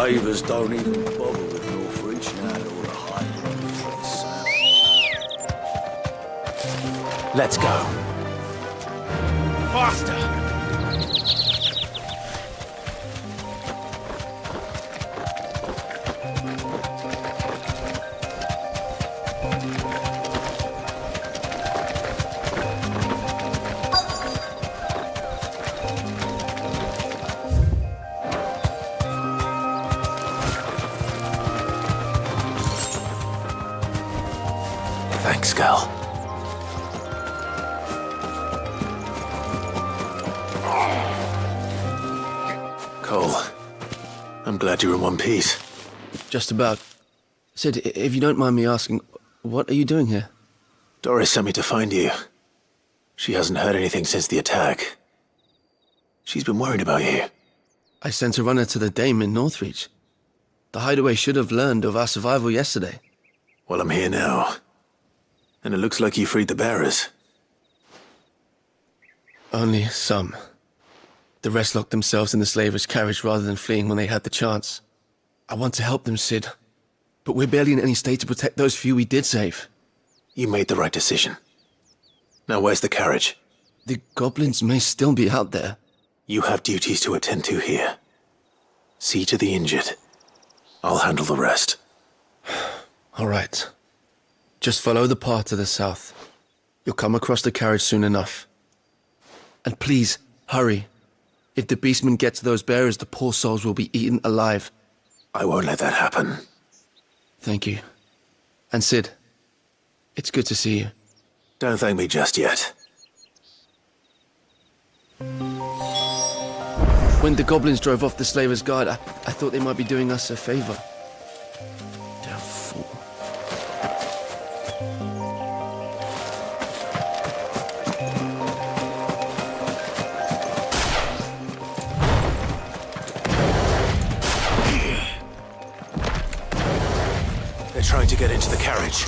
slavers don't even bother with North Reach now or the high. Let's go. Faster! Thanks, girl. Cole, I'm glad you're in one piece. Just about. Sid, if you don't mind me asking, what are you doing here? Doris sent me to find you. She hasn't heard anything since the attack. She's been worried about you. I sent a runner to the Dame in Northreach. The hideaway should have learned of our survival yesterday. Well, I'm here now. And it looks like you freed the bearers. Only some. The rest locked themselves in the slavers' carriage rather than fleeing when they had the chance. I want to help them, Sid. But we're barely in any state to protect those few we did save. You made the right decision. Now where's the carriage? The goblins may still be out there. You have duties to attend to here. See to the injured. I'll handle the rest. All right. Just follow the path to the south. You'll come across the carriage soon enough. And please, hurry. If the beastmen get to those bearers, the poor souls will be eaten alive. I won't let that happen. Thank you. And Sid, it's good to see you. Don't thank me just yet. When the goblins drove off the slavers' guard, I thought they might be doing us a favor. Damn fool. They're trying to get into the carriage.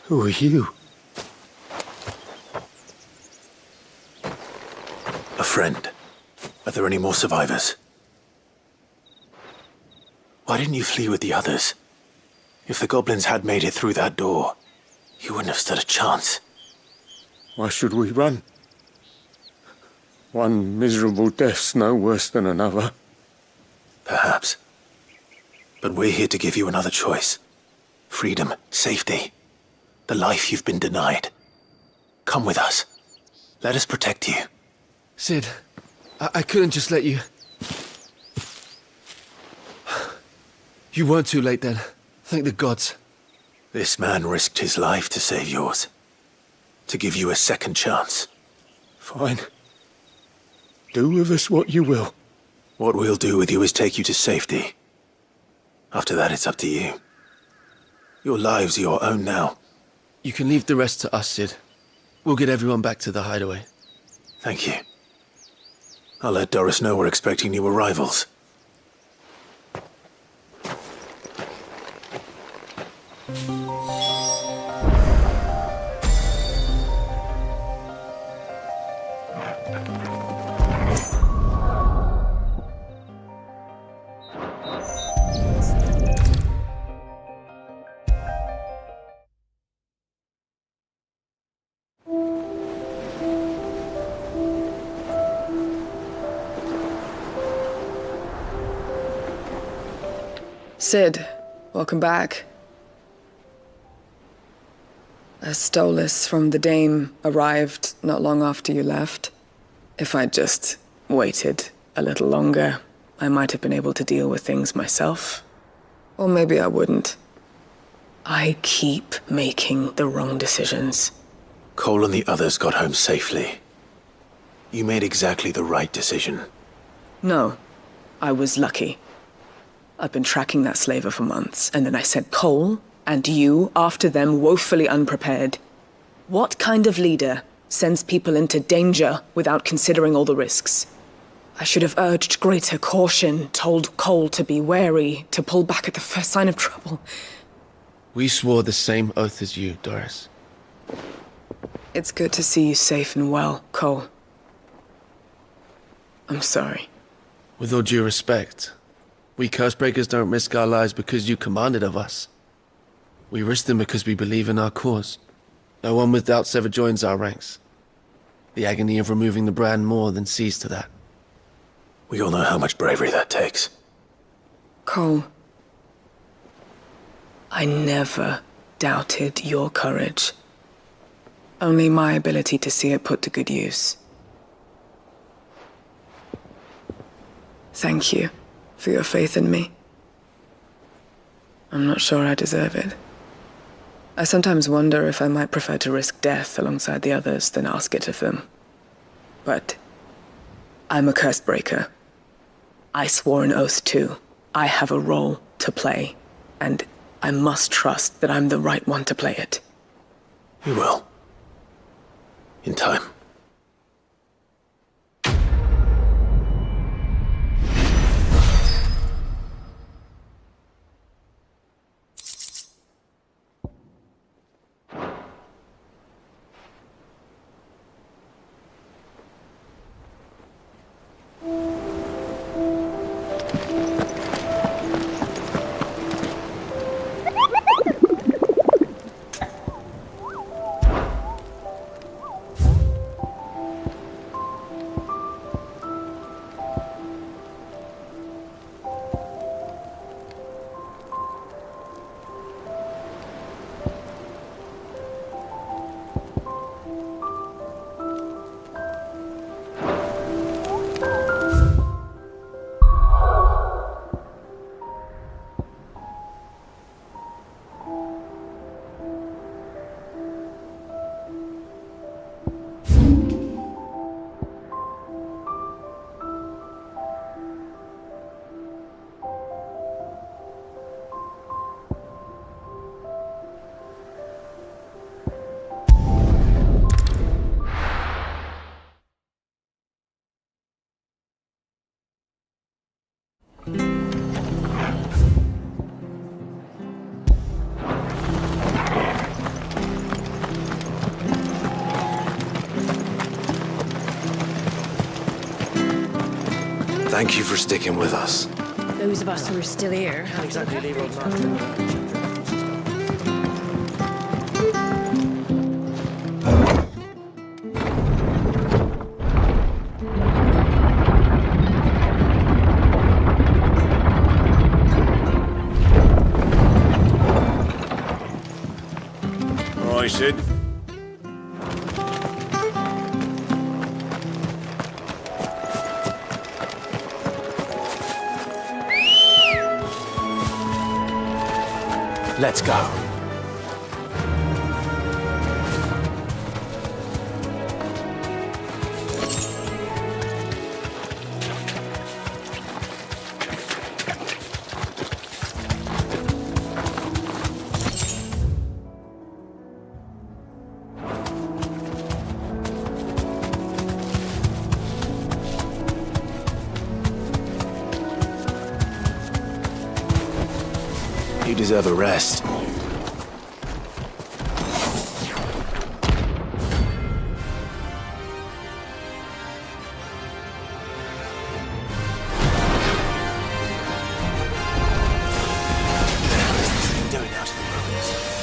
Who are you? A friend. Are there any more survivors? Why didn't you flee with the others? If the goblins had made it through that door, you wouldn't have stood a chance. Why should we run? One miserable death's no worse than another. Perhaps. But we're here to give you another choice. Freedom, safety. The life you've been denied. Come with us. Let us protect you. Sid, I couldn't just let you... You weren't too late then. Thank the gods. This man risked his life to save yours. To give you a second chance. Fine. Do with us what you will. What we'll do with you is take you to safety. After that, it's up to you. Your lives are your own now. You can leave the rest to us, Sid. We'll get everyone back to the hideaway. Thank you. I'll let Doris know we're expecting new arrivals. Sid, welcome back. A Stolas from the Dame arrived not long after you left. If I'd just waited a little longer, I might have been able to deal with things myself. Or maybe I wouldn't. I keep making the wrong decisions. Cole and the others got home safely. You made exactly the right decision. No, I was lucky. I've been tracking that slaver for months, and then I sent Cole and you after them woefully unprepared. What kind of leader sends people into danger without considering all the risks? I should have urged greater caution, told Cole to be wary, to pull back at the first sign of trouble. We swore the same oath as you, Doris. It's good to see you safe and well, Cole. I'm sorry. With all due respect, we Cursebreakers don't risk our lives because you commanded of us. We risk them because we believe in our cause. No one with doubts ever joins our ranks. The agony of removing the brand more than sees to that. We all know how much bravery that takes. Cole, I never doubted your courage. Only my ability to see it put to good use. Thank you for your faith in me. I'm not sure I deserve it. I sometimes wonder if I might prefer to risk death alongside the others than ask it of them. But I'm a Cursebreaker. I swore an oath too. I have a role to play, and I must trust that I'm the right one to play it. You will. In time. Thank you for sticking with us. Those of us who are still here. Aye, Sid. Let's go. You deserve a rest. Doing out of the ruins.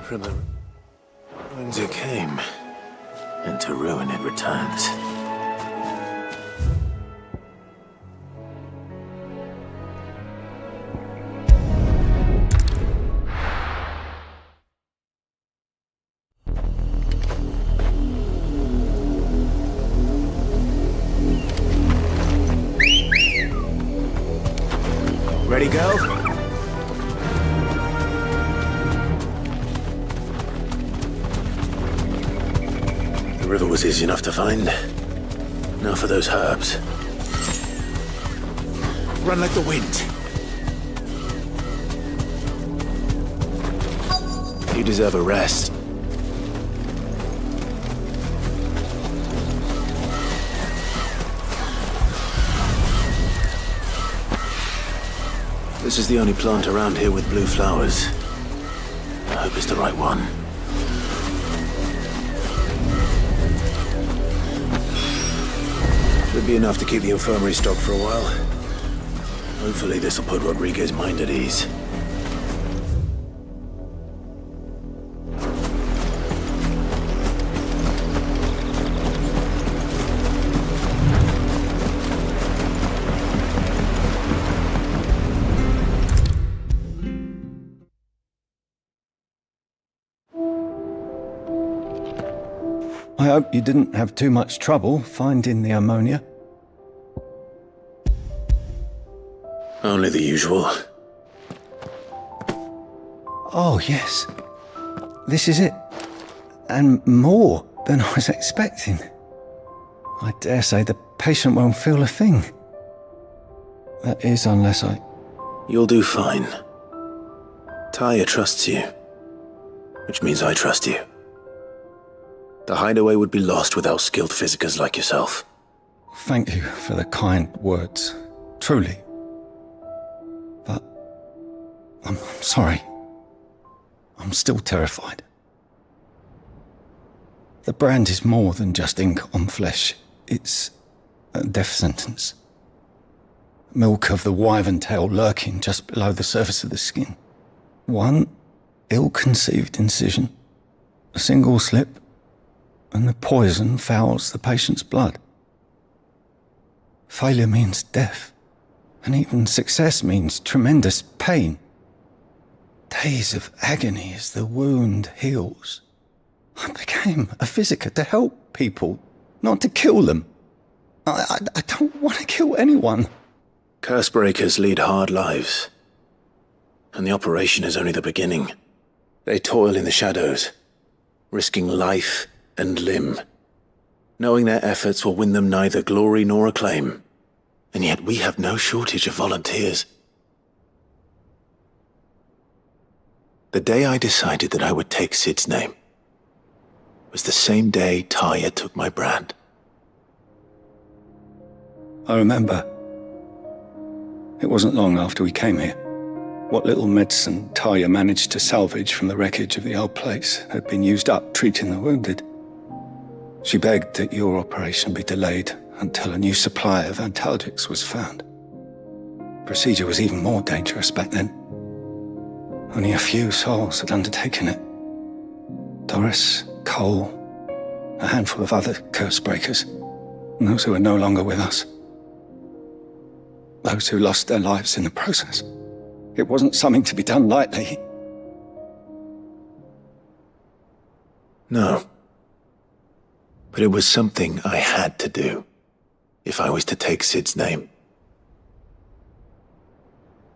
From the ruins it came, and to ruin it returns. Ready, go? The river was easy enough to find. Now for those herbs. Run like the wind. You deserve a rest. This is the only plant around here with blue flowers. I hope it's the right one. Should be enough to keep the infirmary stocked for a while. Hopefully this'll put Rodriguez's mind at ease. I hope you didn't have too much trouble finding the ammonia. Only the usual. Oh, yes. This is it. And more than I was expecting. I dare say the patient won't feel a thing. That is, unless I... You'll do fine. Taya trusts you, which means I trust you. The hideaway would be lost without skilled physicers like yourself. Thank you for the kind words. Truly. But... I'm sorry. I'm still terrified. The brand is more than just ink on flesh. It's a death sentence. Milk of the wyvern tail lurking just below the surface of the skin. One ill-conceived incision, a single slip, and the poison fouls the patient's blood. Failure means death, and even success means tremendous pain. Days of agony as the wound heals. I became a physiker to help people, not to kill them. I don't want to kill anyone. Cursebreakers lead hard lives, and the operation is only the beginning. They toil in the shadows, risking life and limb, knowing their efforts will win them neither glory nor acclaim. And yet we have no shortage of volunteers. The day I decided that I would take Sid's name was the same day Taya took my brand. I remember. It wasn't long after we came here. What little medicine Taya managed to salvage from the wreckage of the old place had been used up treating the wounded. She begged that your operation be delayed until a new supply of antalgics was found. Procedure was even more dangerous back then. Only a few souls had undertaken it. Doris, Cole, a handful of other cursebreakers, and those who are no longer with us. Those who lost their lives in the process. It wasn't something to be done lightly. No. But it was something I had to do, if I was to take Sid's name.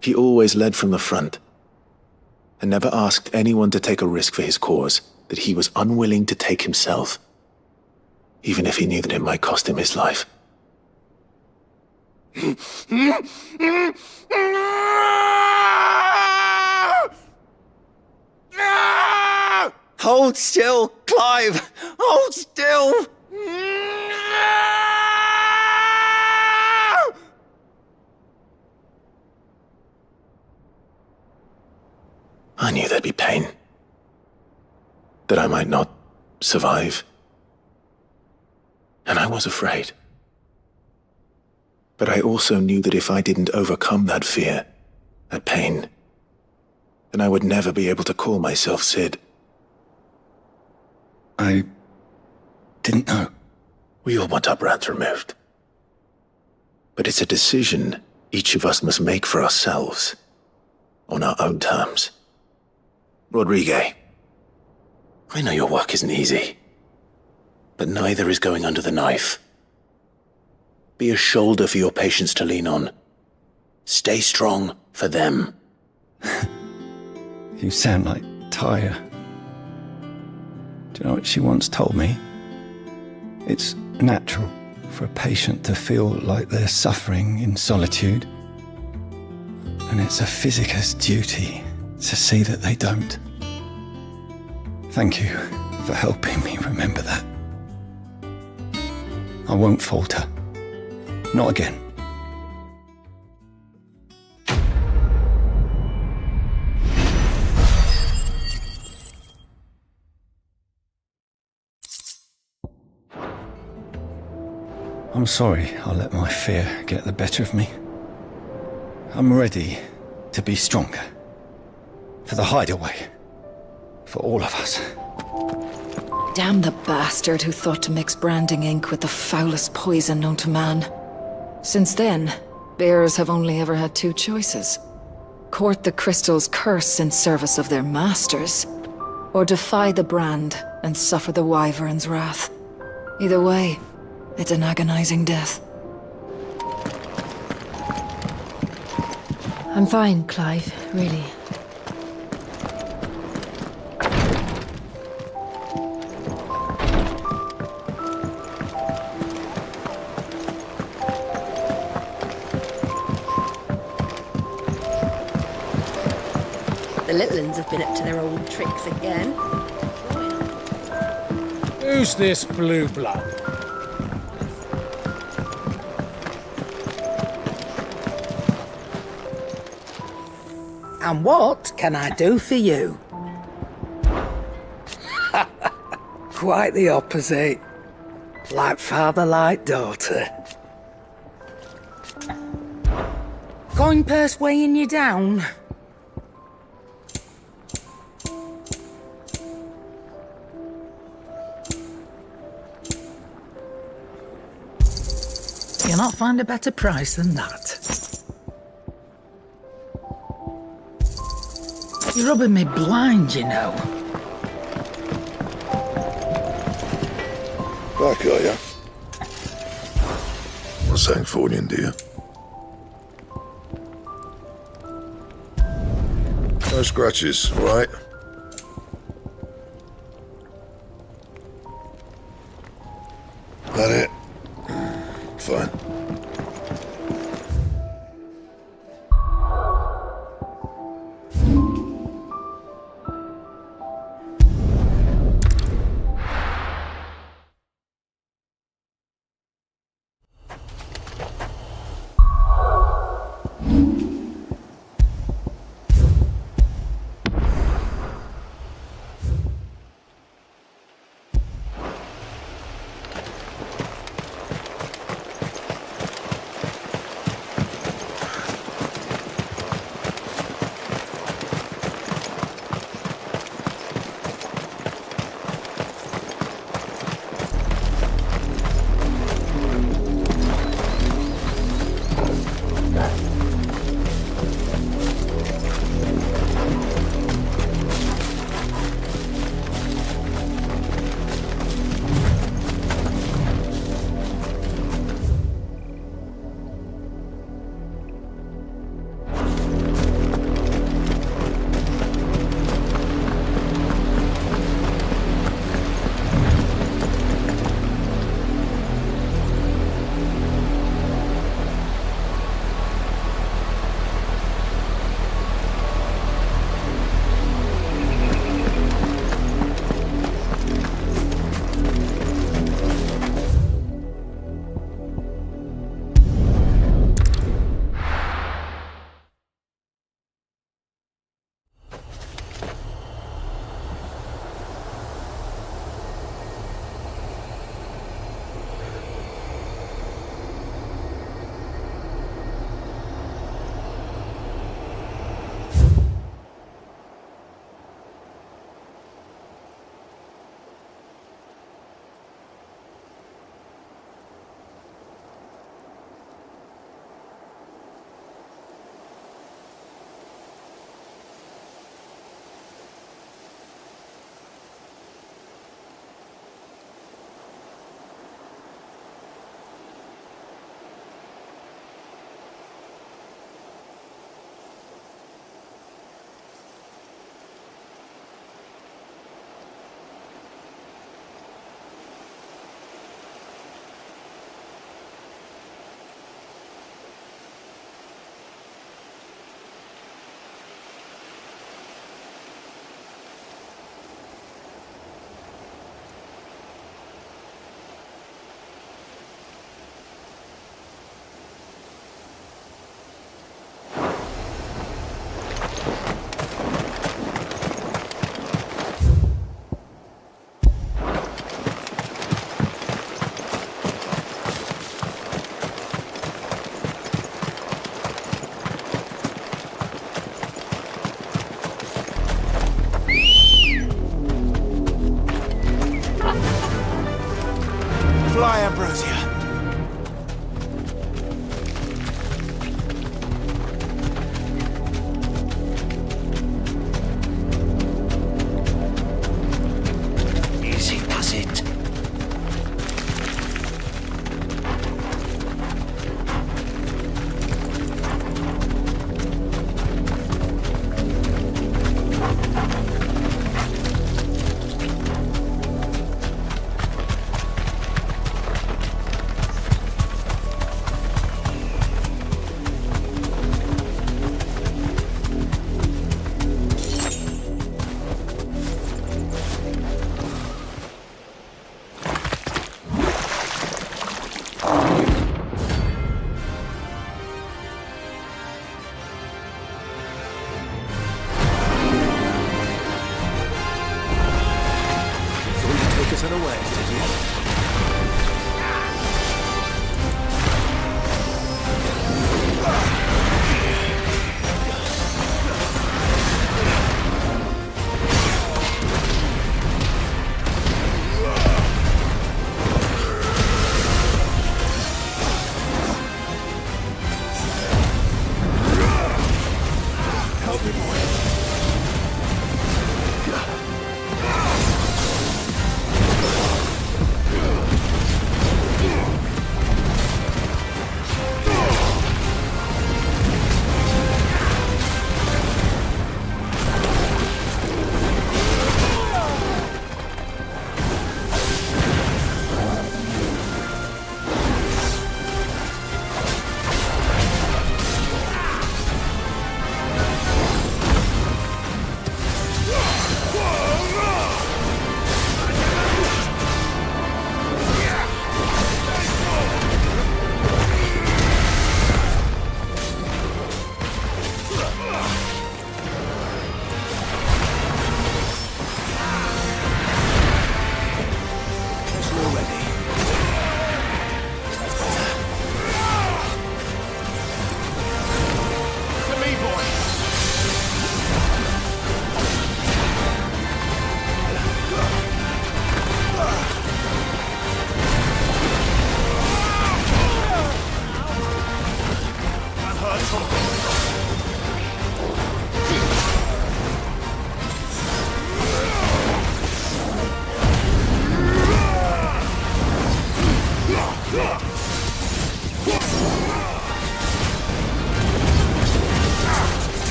He always led from the front, and never asked anyone to take a risk for his cause that he was unwilling to take himself, even if he knew that it might cost him his life. Hold still, Clive! Hold still! I knew there'd be pain. That I might not survive. And I was afraid. But I also knew that if I didn't overcome that fear, that pain, then I would never be able to call myself Sid. I didn't know. We all want our brands removed. But it's a decision each of us must make for ourselves, on our own terms. Rodrigue, I know your work isn't easy, but neither is going under the knife. Be a shoulder for your patients to lean on. Stay strong for them. You sound like Tyre. Do you know what she once told me? It's natural for a patient to feel like they're suffering in solitude. And it's a physicist's duty to see that they don't. Thank you for helping me remember that. I won't falter. Not again. I'm sorry I let my fear get the better of me. I'm ready to be stronger. For the hideaway. For all of us. Damn the bastard who thought to mix branding ink with the foulest poison known to man. Since then, bears have only ever had two choices. Court the crystal's curse in service of their masters, or defy the brand and suffer the wyvern's wrath. Either way, it's an agonizing death. I'm fine, Clive, really. The little uns have been up to their old tricks again. Who's this blue blood? And what can I do for you? Quite the opposite. Like father, like daughter. Coin purse weighing you down? You'll not find a better price than that. You're rubbing me blind, you know. Back, are ya? What's that for you, dear? No scratches, all right? That it? Fine.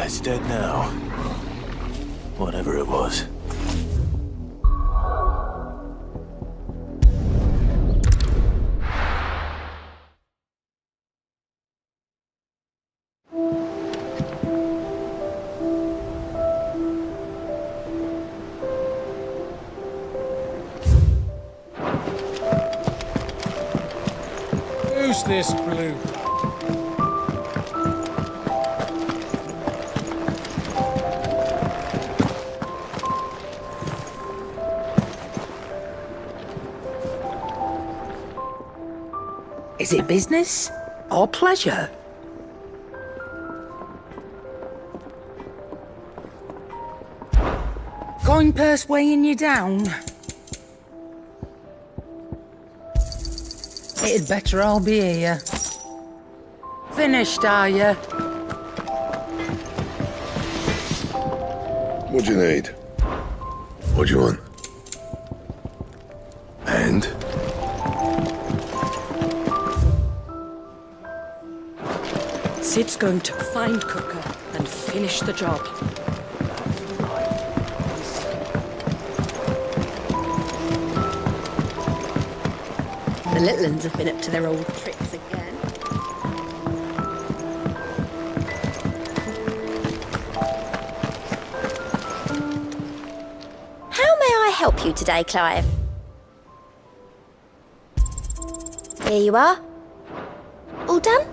It's dead now. Whatever it was. Who's this blue blood? Is it business or pleasure? Coin purse weighing you down? It'd better all be here. Finished, are you? What do you need? What do you want? And? Sid's going to find Cooker and finish the job. The little ones have been up to their old tricks again. How may I help you today, Clive? Here you are. All done?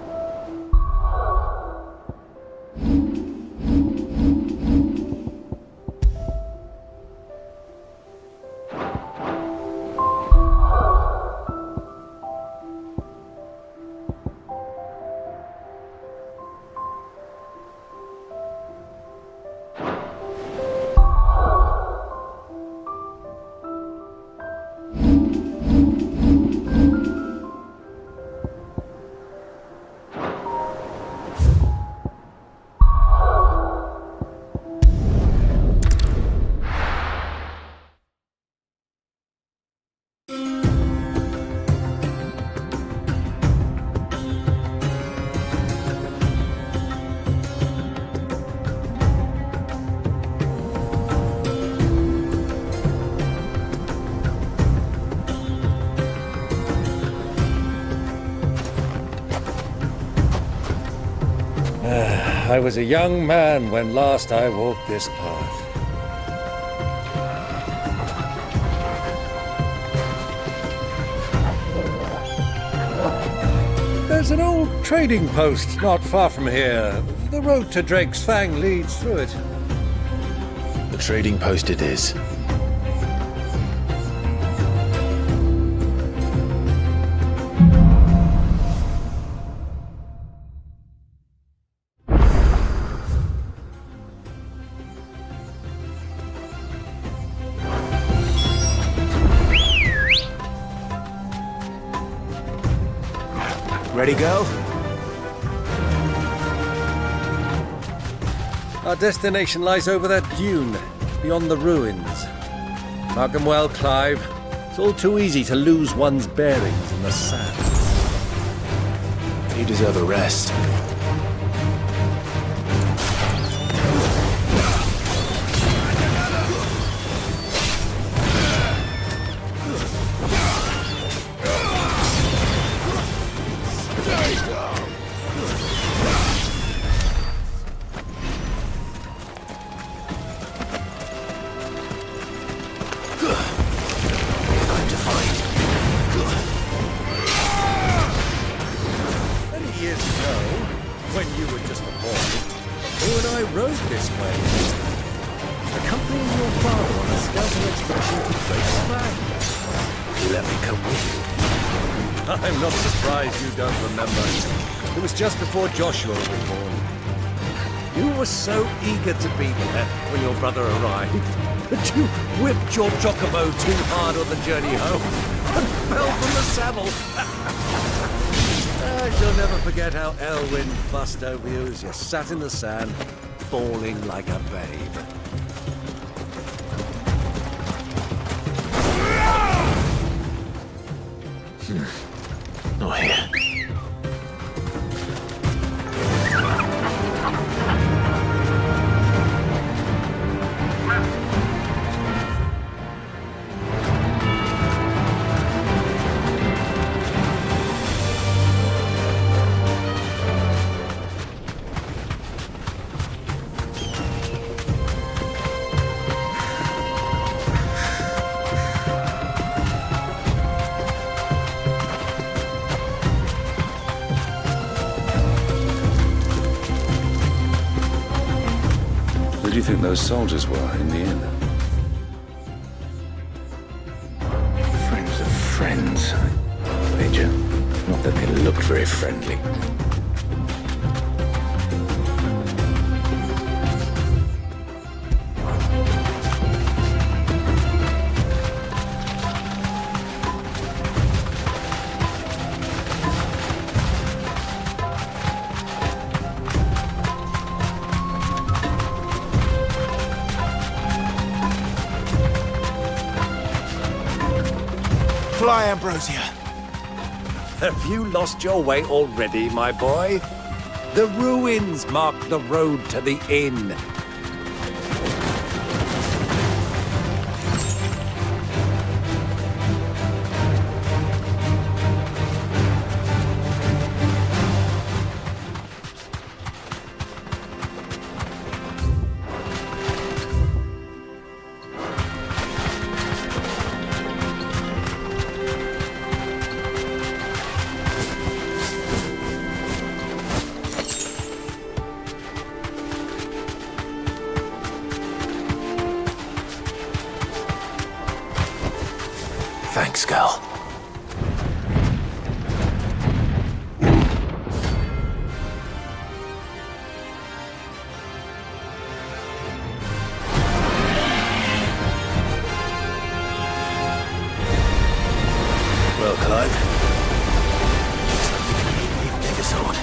I was a young man when last I walked this path. There's an old trading post not far from here. The road to Drake's Fang leads through it. The trading post it is. Ready, go? Our destination lies over that dune, beyond the ruins. Mark them well, Clive. It's all too easy to lose one's bearings in the sand. You deserve a rest. I'm not surprised you don't remember. It was just before Joshua was born. You were so eager to be there when your brother arrived that you whipped your chocobo too hard on the journey home and fell from the saddle. I shall never forget how Elwyn fussed over you as you sat in the sand, bawling like a babe. Not here. do you think those soldiers were in the inn? Friends of friends. Major, not that they looked very friendly. Fly, Ambrosia. Have you lost your way already, my boy? The ruins mark the road to the inn. Thanks, girl. Well, Clive. Take a sword.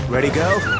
Ready, go?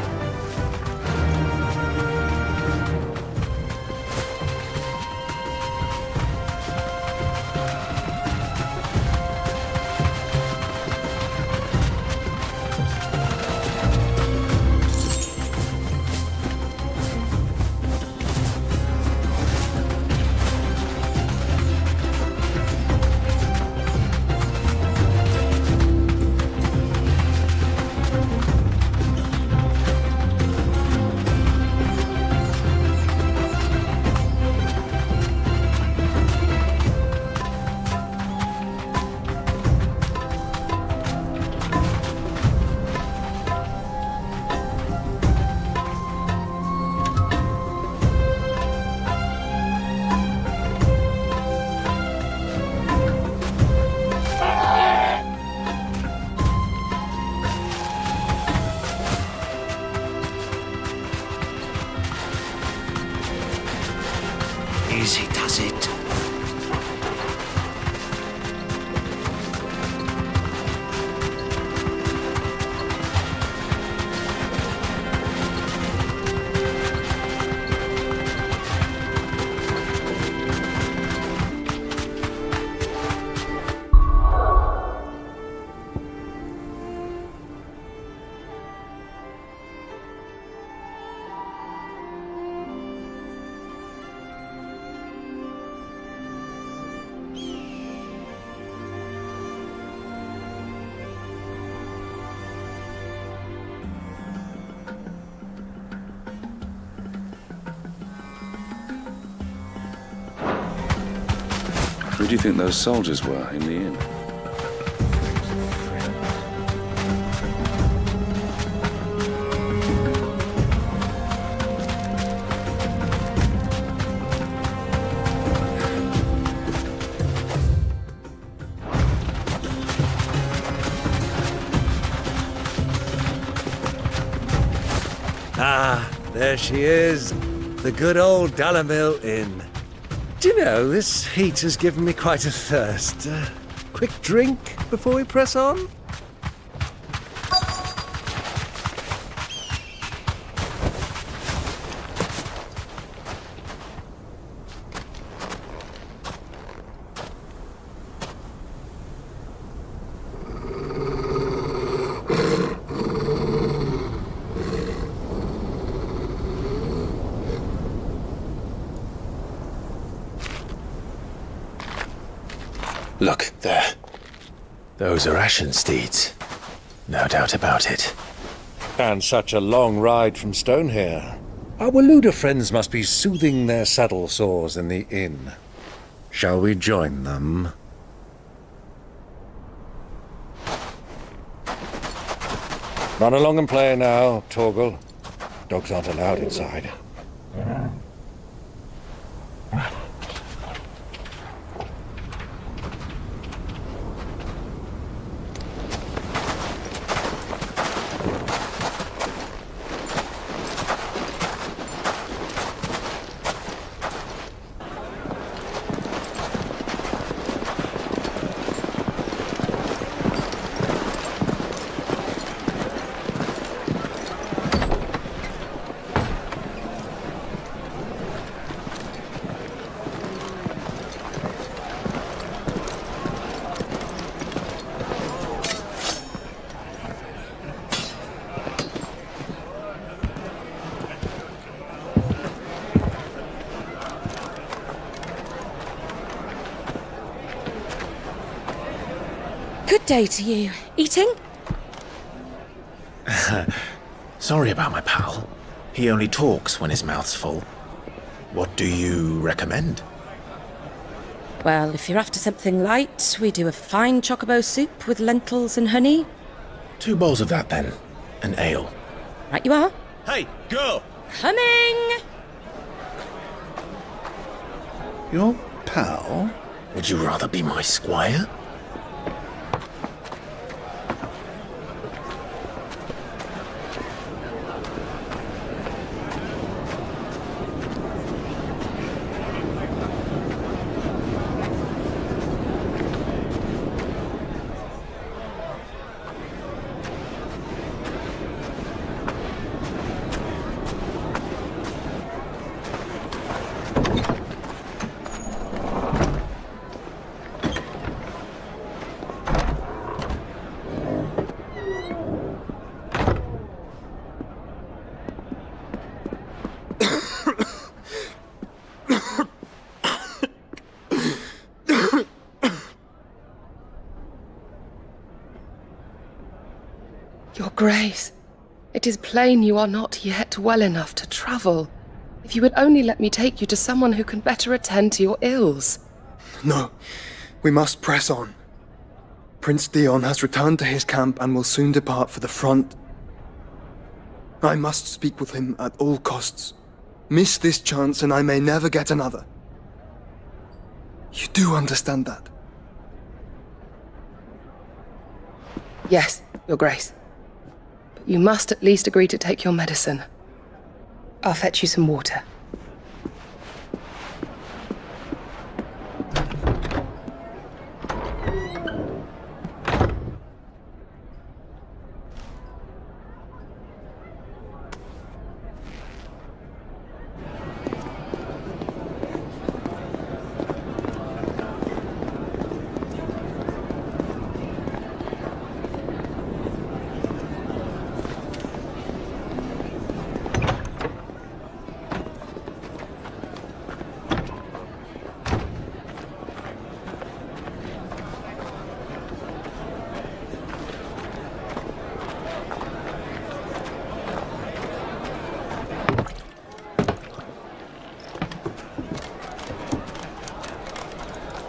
Easy does it. Who do you think those soldiers were in the inn? Ah, there she is. The good old Dalamil Inn. Do you know, this heat has given me quite a thirst. Quick drink before we press on? Look, there. Those are ashen steeds. No doubt about it. And such a long ride from Stonehere. Our Waluda friends must be soothing their saddle sores in the inn. Shall we join them? Run along and play now, Torgal. Dogs aren't allowed inside. Good day to you. Eating? Sorry about my pal. He only talks when his mouth's full. What do you recommend? Well, if you're after something light, we do a fine chocobo soup with lentils and honey. 2 bowls of that, then. An ale. Right you are. Hey, girl! Coming! Your pal? Would you rather be my squire? Your Grace, it is plain you are not yet well enough to travel. If you would only let me take you to someone who can better attend to your ills. No, we must press on. Prince Dion has returned to his camp and will soon depart for the front. I must speak with him at all costs. Miss this chance and I may never get another. You do understand that? Yes, Your Grace. But you must at least agree to take your medicine. I'll fetch you some water.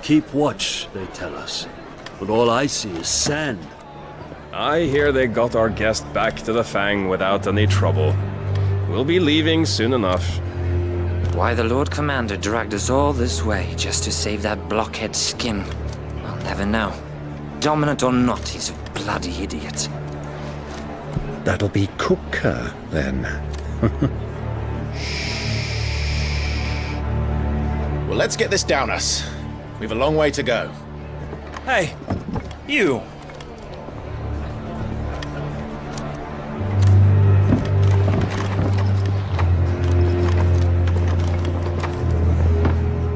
Keep watch, they tell us. But all I see is sand. I hear they got our guest back to the Fang without any trouble. We'll be leaving soon enough. Why the Lord Commander dragged us all this way just to save that blockhead Skim, I'll never know. Dominant or not, he's a bloody idiot. That'll be Cooker, then. Well, let's get this down us. We've a long way to go. Hey, you!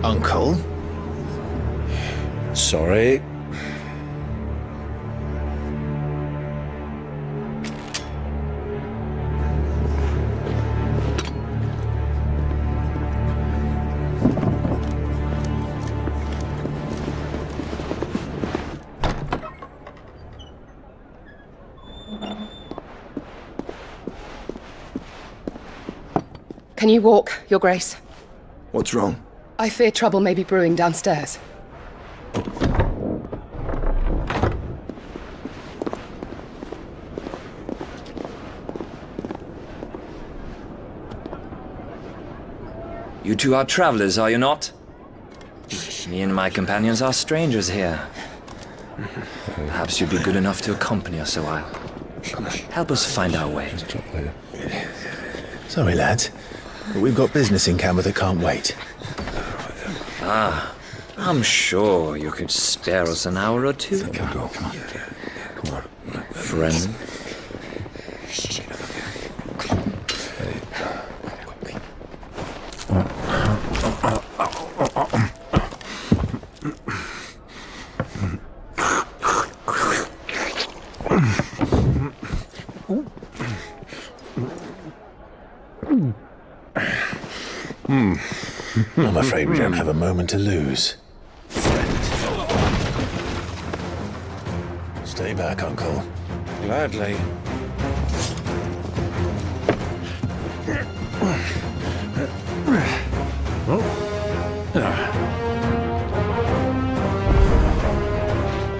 Uncle? Sorry. Can you walk, Your Grace? What's wrong? I fear trouble may be brewing downstairs. You two are travelers, are you not? Me and my companions are strangers here. Perhaps you'd be good enough to accompany us a while. Help us find our way. Sorry, lads. But we've got business in camera that can't wait. Ah, I'm sure you could spare us an hour or two. Come on. Friend. I'm afraid we don't have a moment to lose. Friend. Stay back, Uncle. Gladly.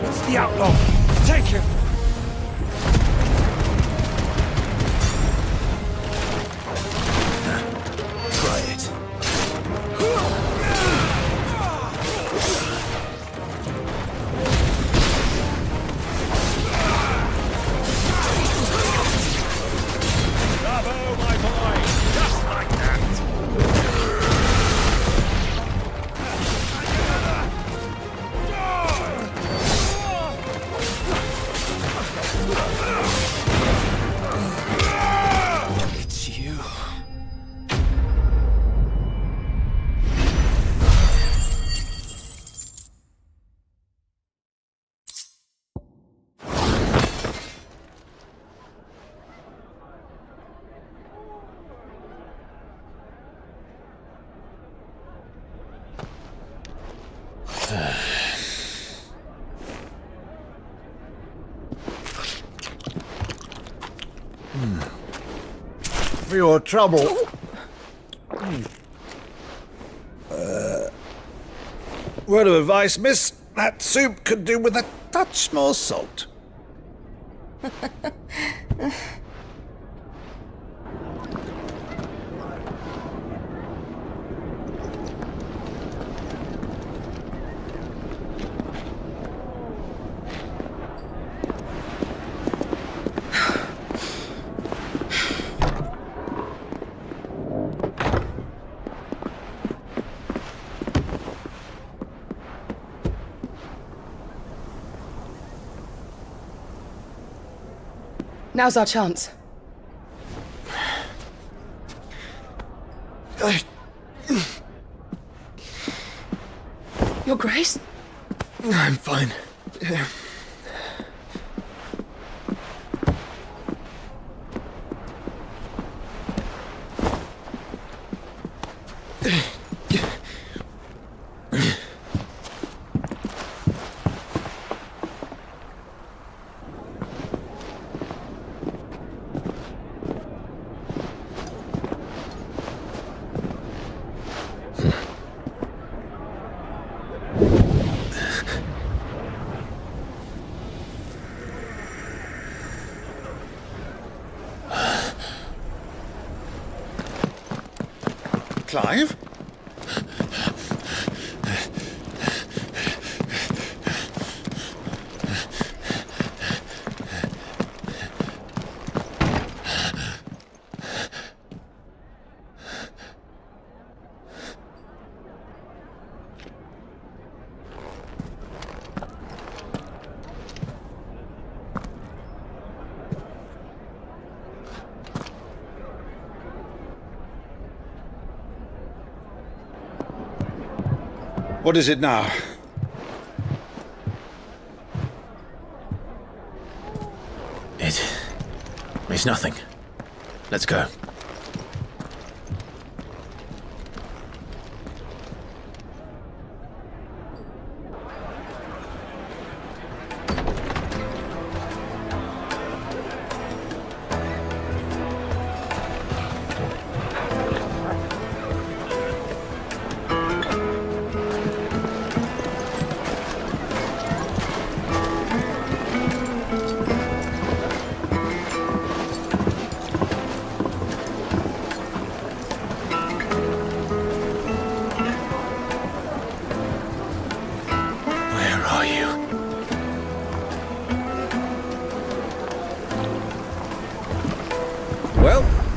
It's the outlaw! Take him! Try it. Bravo, my boy! Just like that! For your trouble. Word of advice, miss. That soup could do with a touch more salt. Now's our chance. Your Grace? I'm fine. Yeah. Clive? What is it now? It's nothing. Let's go.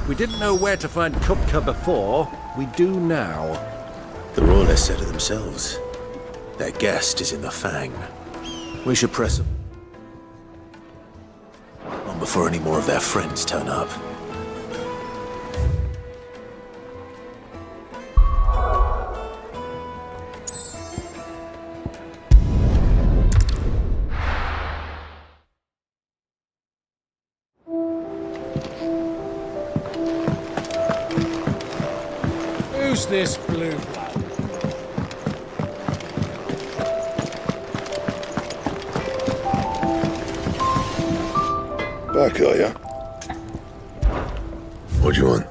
We didn't know where to find Kupka before. We do now. The Rawlers said it themselves. Their guest is in the Fang. We should press them. Long before any more of their friends turn up. Who's this blue blood? Back, are ya? What do you want?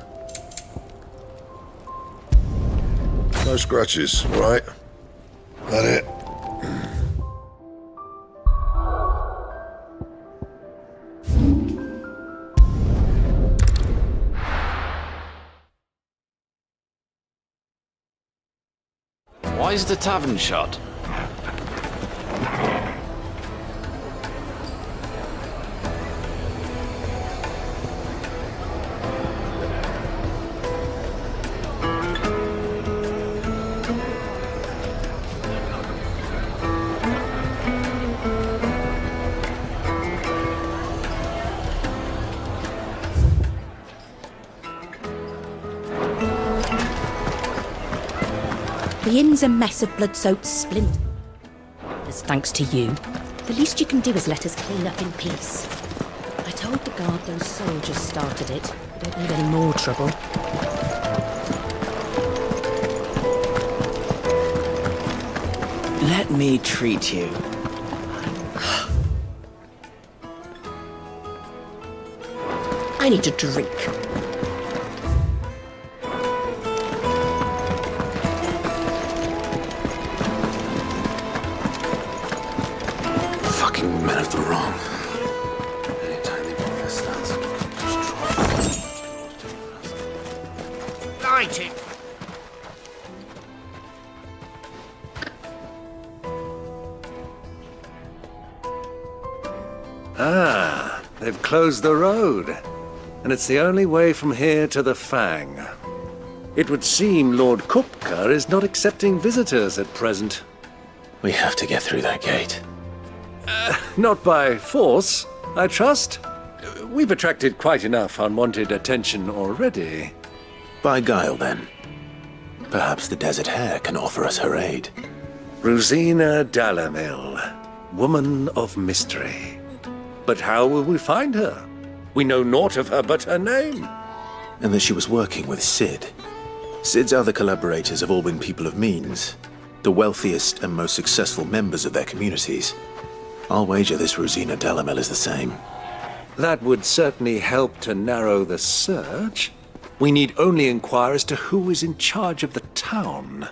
No scratches, right? That it? Why is the tavern shut? The inn's a mess of blood-soaked splint. As thanks to you, the least you can do is let us clean up in peace. I told the guard those soldiers started it. We don't need any more trouble. Let me treat you. I I need a drink. Fucking men of the wrong. Anytime they want their stance, Light it! Ah, they've closed the road. And it's the only way from here to the Fang. It would seem Lord Kupka is not accepting visitors at present. We have to get through that gate. Not by force, I trust. We've attracted quite enough unwanted attention already. By guile, then. Perhaps the Desert Hare can offer us her aid. Rosina Dalamil, woman of mystery. But how will we find her? We know naught of her but her name. And that she was working with Sid. Sid's other collaborators have all been people of means, the wealthiest and most successful members of their communities. I'll wager this Rosina Dalamil is the same. That would certainly help to narrow the search. We need only inquire as to who is in charge of the town.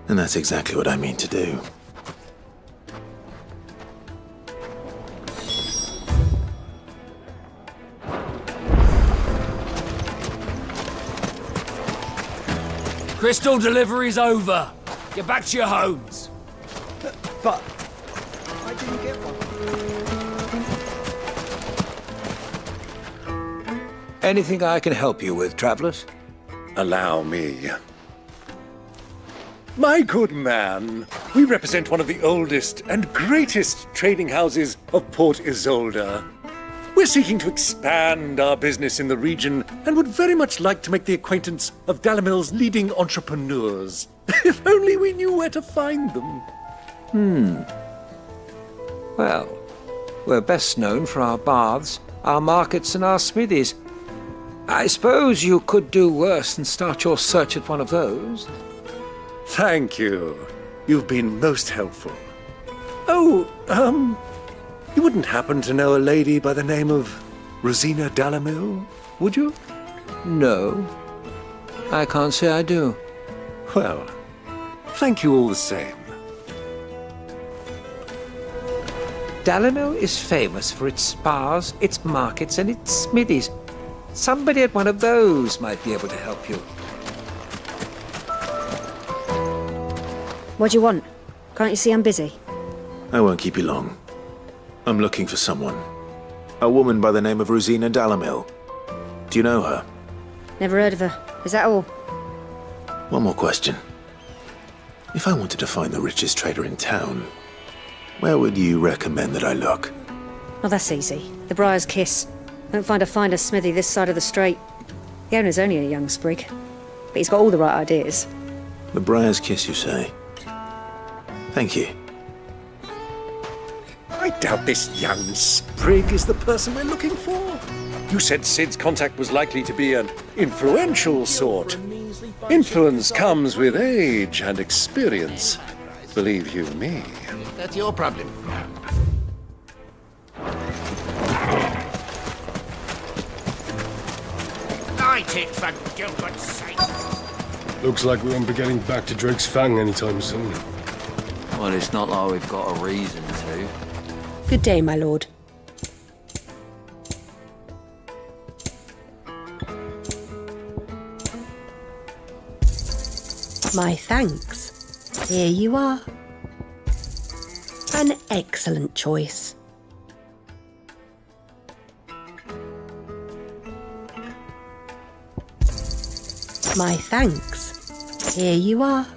And that's exactly what I mean to do. Crystal delivery's over. Get back to your homes. But I didn't get one. Anything I can help you with, travelers? Allow me. My good man, we represent one of the oldest and greatest trading houses of Port Isolde. We're seeking to expand our business in the region and would very much like to make the acquaintance of Dalamil's leading entrepreneurs. If only we knew where to find them. Well, we're best known for our baths, our markets, and our smithies. I suppose you could do worse than start your search at one of those. Thank you. You've been most helpful. Oh, you wouldn't happen to know a lady by the name of Rosina Dalamil, would you? No, I can't say I do. Well, thank you all the same. Dalamil is famous for its spas, its markets, and its smithies. Somebody at one of those might be able to help you. What do you want? Can't you see I'm busy? I won't keep you long. I'm looking for someone. A woman by the name of Rosina Dalamil. Do you know her? Never heard of her. Is that all? One more question. If I wanted to find the richest trader in town, where would you recommend that I look? Oh, that's easy. The Briar's Kiss. Won't find a finer smithy this side of the strait. The owner's only a young sprig, but he's got all the right ideas. The Briar's Kiss, you say? Thank you. I doubt this young sprig is the person we're looking for. You said Sid's contact was likely to be an influential sort. Influence comes with age and experience. Believe you me. That's your problem. Light it, for Gilbert's sake. Looks like we won't be getting back to Drake's Fang anytime soon. Well, it's not like we've got a reason to. Good day, my lord. My thanks. Here you are. An excellent choice. My thanks. Here you are.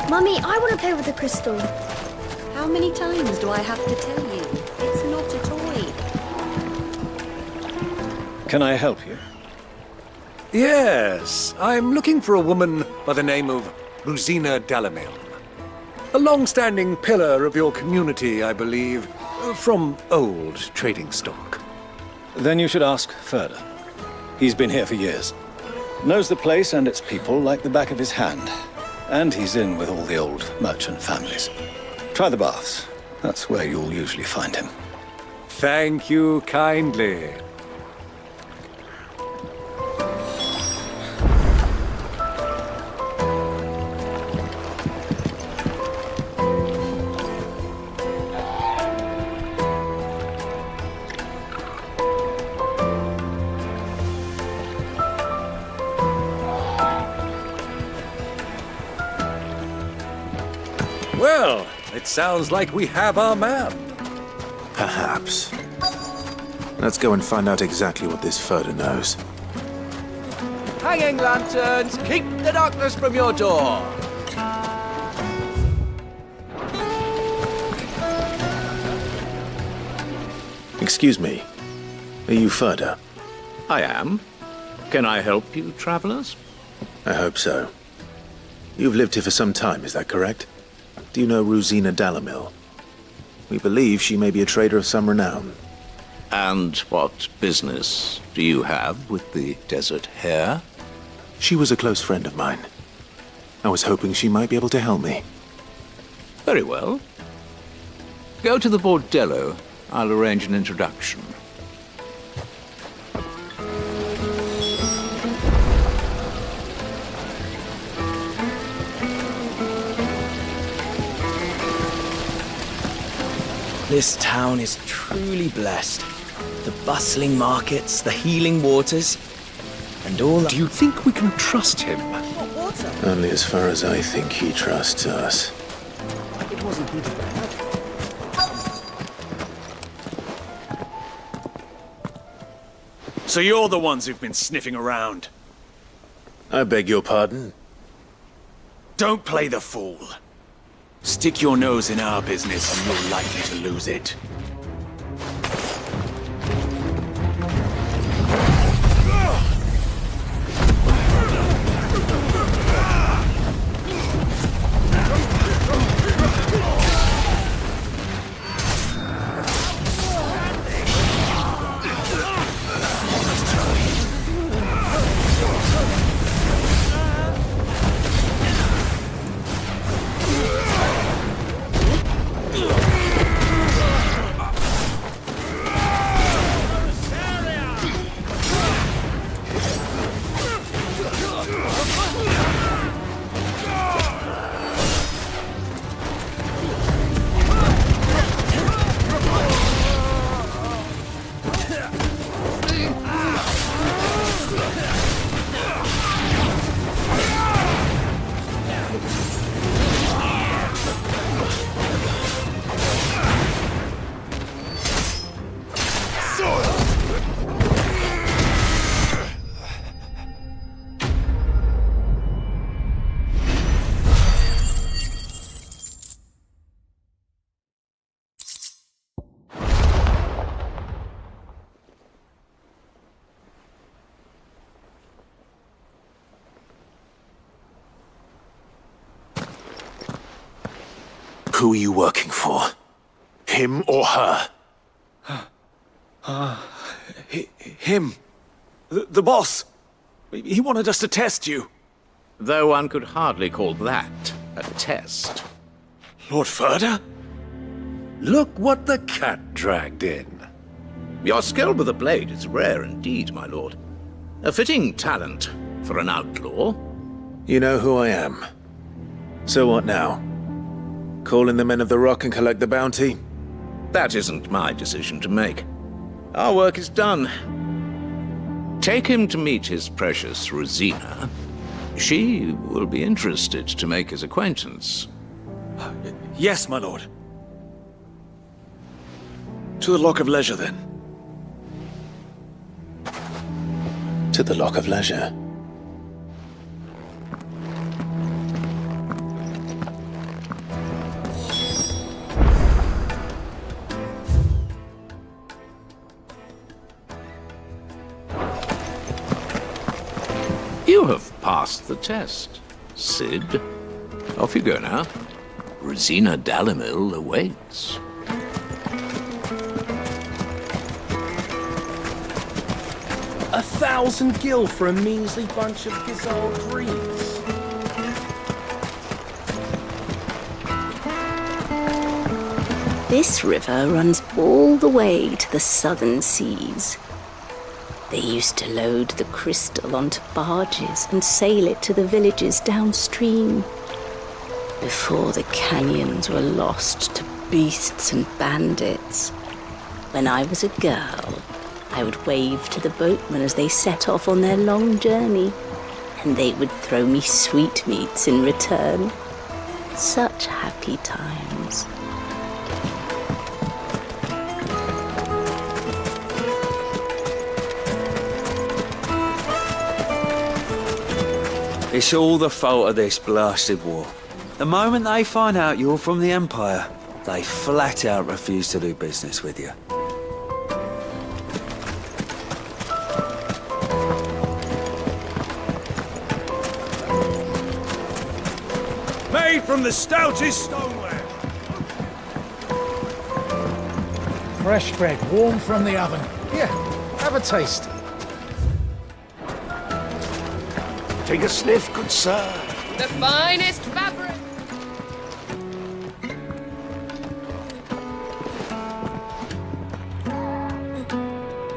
Mummy, I want to play with the crystal. How many times do I have to tell you? It's not a toy. Can I help you? Yes, I'm looking for a woman by the name of Rosina Dalamil. A long-standing pillar of your community, I believe, from old trading stock. Then you should ask further. He's been here for years. Knows the place and its people like the back of his hand. And he's in with all the old merchant families. Try the baths. That's where you'll usually find him. Thank you kindly. Well, it sounds like we have our man. Perhaps. Let's go and find out exactly what this Furder knows. Hanging lanterns, keep the darkness from your door. Excuse me. Are you Furder? I am. Can I help you, travelers? I hope so. You've lived here for some time, is that correct? Do you know Rosina Dalamil? We believe she may be a trader of some renown. And what business do you have with the desert hare? She was a close friend of mine. I was hoping she might be able to help me. Very well. Go to the bordello. I'll arrange an introduction. This town is truly blessed. The bustling markets, the healing waters, and all that. Do you think we can trust him? Only as far as I think he trusts us. It wasn't needed by help. So you're the ones who've been sniffing around? I beg your pardon? Don't play the fool. Stick your nose in our business and you're likely to lose it. Who are you working for? Him or her? Him. The boss. He wanted us to test you. Though one could hardly call that a test. Lord Furder? Look what the cat dragged in. Your skill with the blade is rare indeed, my lord. A fitting talent for an outlaw. You know who I am. So what now? Call in the men of the Rock and collect the bounty? That isn't my decision to make. Our work is done. Take him to meet his precious Rosina. She will be interested to make his acquaintance. Yes, my lord. To the Lock of Leisure, then. To the Lock of Leisure. You have passed the test, Sid. Off you go now. Rosina Dalamil awaits. A 1,000 gil for a measly bunch of gazelle dreams. This river runs all the way to the southern seas. They used to load the crystal onto barges and sail it to the villages downstream. Before the canyons were lost to beasts and bandits. When I was a girl, I would wave to the boatmen as they set off on their long journey, and they would throw me sweetmeats in return. Such happy times. It's all the fault of this blasted war. The moment they find out you're from the Empire, they flat out refuse to do business with you. Made from the stoutest stoneware. Fresh bread, warm from the oven. Here, have a taste. Take a sniff, good sir. The finest fabric.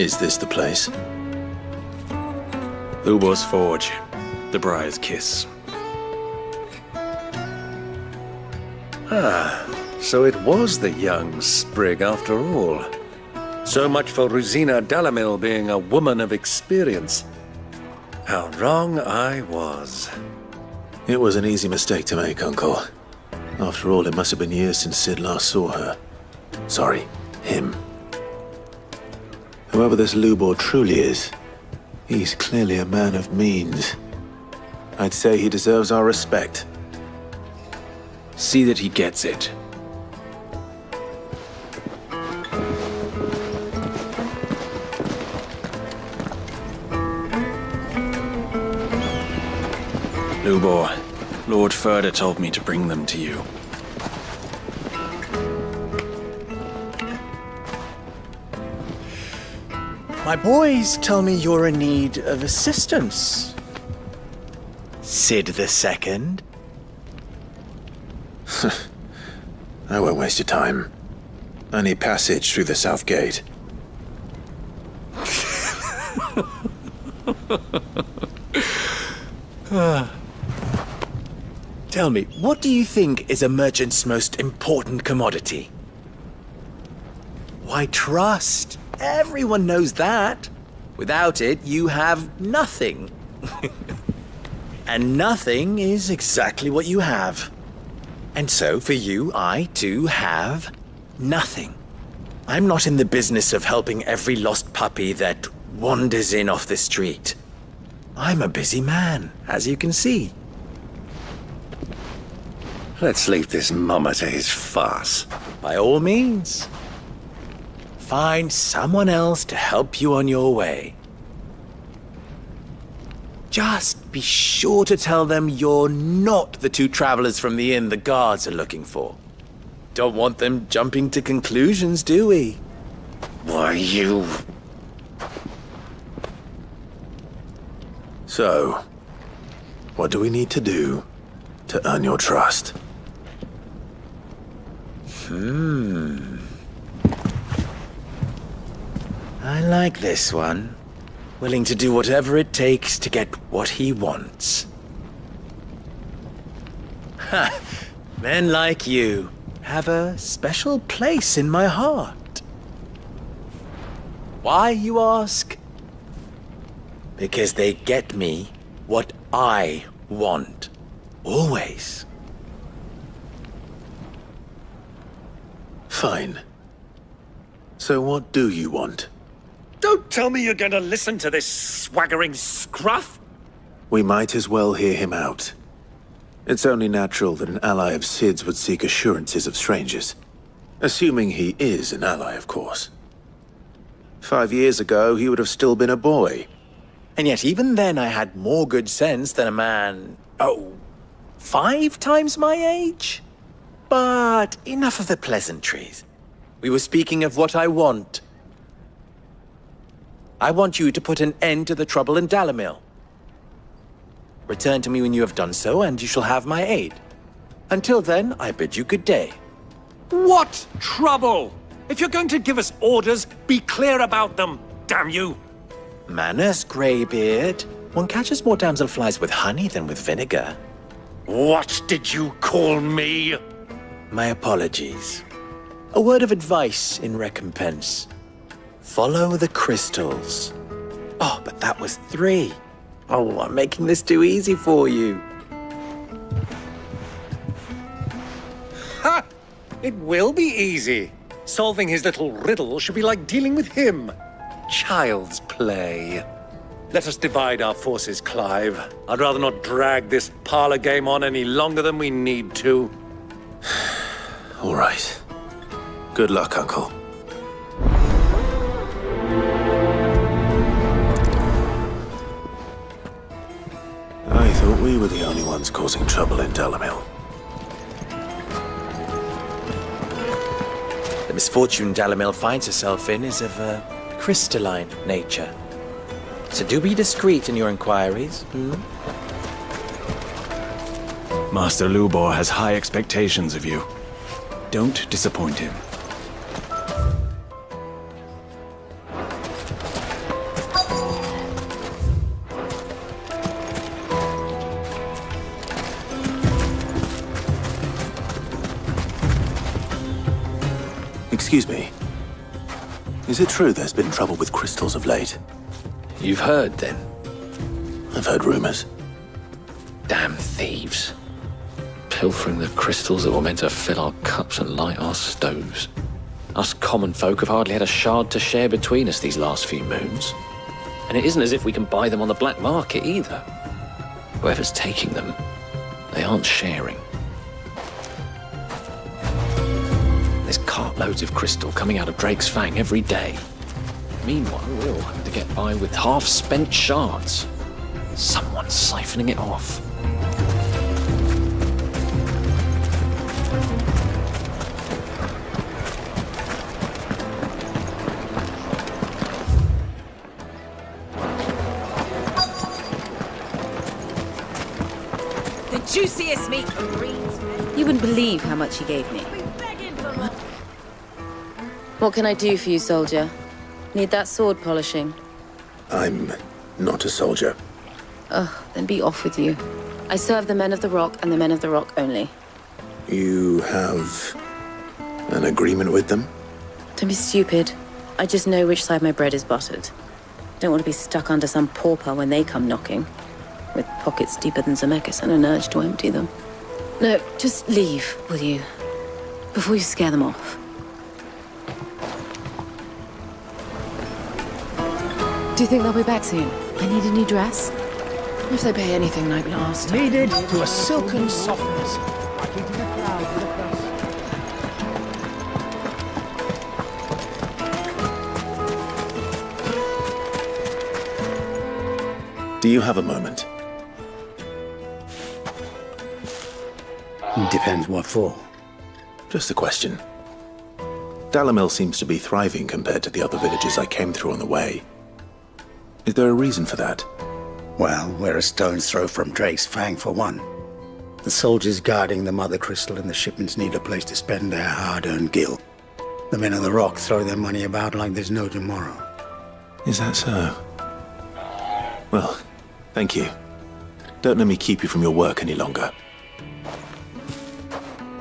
Is this the place? Hugo's Forge, the Briar's Kiss. Ah, so it was the young sprig after all. So much for Rosina Delamil being a woman of experience. How wrong I was. It was an easy mistake to make, Uncle. After all, it must have been years since Sid last saw her. Sorry, him. Whoever this Lubor truly is, he's clearly a man of means. I'd say he deserves our respect. See that he gets it. Lubor, Lord Furder told me to bring them to you. My boys tell me you're in need of assistance. Sid the Second? I won't waste your time. I need passage through the south gate. Tell me, what do you think is a merchant's most important commodity? Why, trust. Everyone knows that. Without it, you have nothing. And nothing is exactly what you have. And so, for you, I, too, have nothing. I'm not in the business of helping every lost puppy that wanders in off the street. I'm a busy man, as you can see. Let's leave this mummer to his farce. By all means. Find someone else to help you on your way. Just be sure to tell them you're not the two travelers from the inn the guards are looking for. Don't want them jumping to conclusions, do we? Why, you... So, what do we need to do to earn your trust? I like this one. Willing to do whatever it takes to get what he wants. Ha! Men like you have a special place in my heart. Why, you ask? Because they get me what I want. Always. Fine. So what do you want? Don't tell me you're going to listen to this swaggering scruff! We might as well hear him out. It's only natural that an ally of Sid's would seek assurances of strangers. Assuming he is an ally, of course. 5 years ago, he would have still been a boy. And yet even then I had more good sense than a man... 5 times my age? But enough of the pleasantries. We were speaking of what I want. I want you to put an end to the trouble in Dalamil. Return to me when you have done so, and you shall have my aid. Until then, I bid you good day. What trouble? If you're going to give us orders, be clear about them, damn you! Manners, Greybeard. One catches more damselflies with honey than with vinegar. What did you call me? My apologies. A word of advice in recompense. Follow the crystals. Oh, but that was 3. Oh, I'm making this too easy for you. Ha! It will be easy. Solving his little riddle should be like dealing with him. Child's play. Let us divide our forces, Clive. I'd rather not drag this parlor game on any longer than we need to. All right. Good luck, Uncle. I thought we were the only ones causing trouble in Dalamil. The misfortune Dalamil finds herself in is of a crystalline nature. So do be discreet in your inquiries. Master Lubor has high expectations of you. Don't disappoint him. Excuse me. Is it true there's been trouble with crystals of late? You've heard, then? I've heard rumors. Damn thieves. Pilfering the crystals that were meant to fill our cups and light our stoves. Us common folk have hardly had a shard to share between us these last few moons. And it isn't as if we can buy them on the black market either. Whoever's taking them, they aren't sharing. There's cartloads of crystal coming out of Drake's Fang every day. Meanwhile, we'll have to get by with half-spent shards. Someone's siphoning it off. The juiciest meat from Raeins. You wouldn't believe how much he gave me. What can I do for you, soldier? Need that sword polishing? I'm not a soldier. Ugh, then be off with you. I serve the men of the Rock and the men of the Rock only. You have an agreement with them? Don't be stupid. I just know which side my bread is buttered. Don't want to be stuck under some pauper when they come knocking. With pockets deeper than Zemeckis and an urge to empty them. No, just leave, will you? Before you scare them off. Do you think they'll be back soon? I need a new dress. If they pay anything like last time. Kneaded to a silken softness, like eating a cloud with a crust. Do you have a moment? Depends what for. Just a question. Dalamil seems to be thriving compared to the other villages I came through on the way. Is there a reason for that? Well, we're a stone's throw from Drake's Fang, for one. The soldiers guarding the Mother Crystal and the shipments need a place to spend their hard-earned gil. The men of the Rock throw their money about like there's no tomorrow. Is that so? Well, thank you. Don't let me keep you from your work any longer.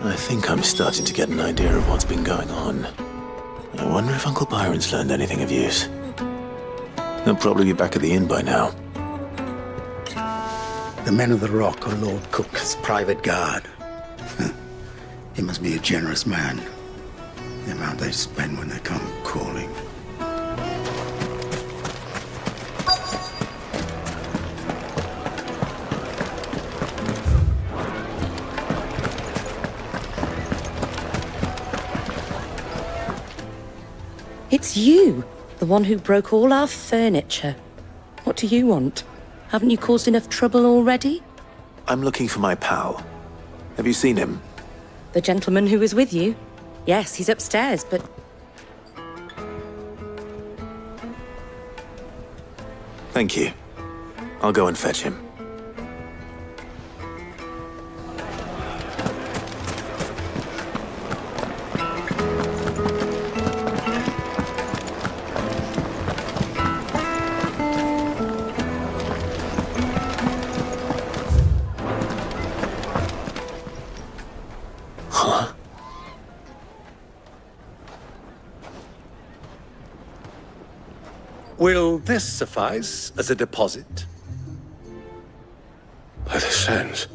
I think I'm starting to get an idea of what's been going on. I wonder if Uncle Byron's learned anything of use. He'll probably be back at the inn by now. The men of the Rock are Lord Cook's private guard. He must be a generous man. The amount they spend when they come calling. It's you, the one who broke all our furniture. What do you want? Haven't you caused enough trouble already? I'm looking for my pal. Have you seen him? The gentleman who was with you? Yes, he's upstairs, but... Thank you. I'll go and fetch him. Huh? Will this suffice as a deposit? By the sands.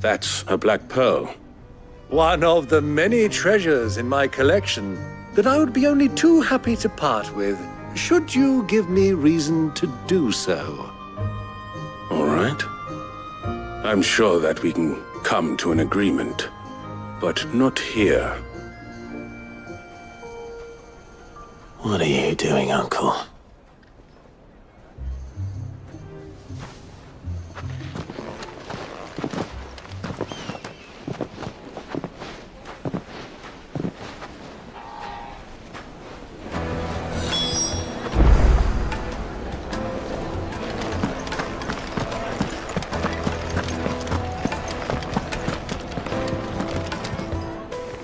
That's a black pearl. One of the many treasures in my collection that I would be only too happy to part with, should you give me reason to do so. All right. I'm sure that we can come to an agreement, but not here. What are you doing, Uncle?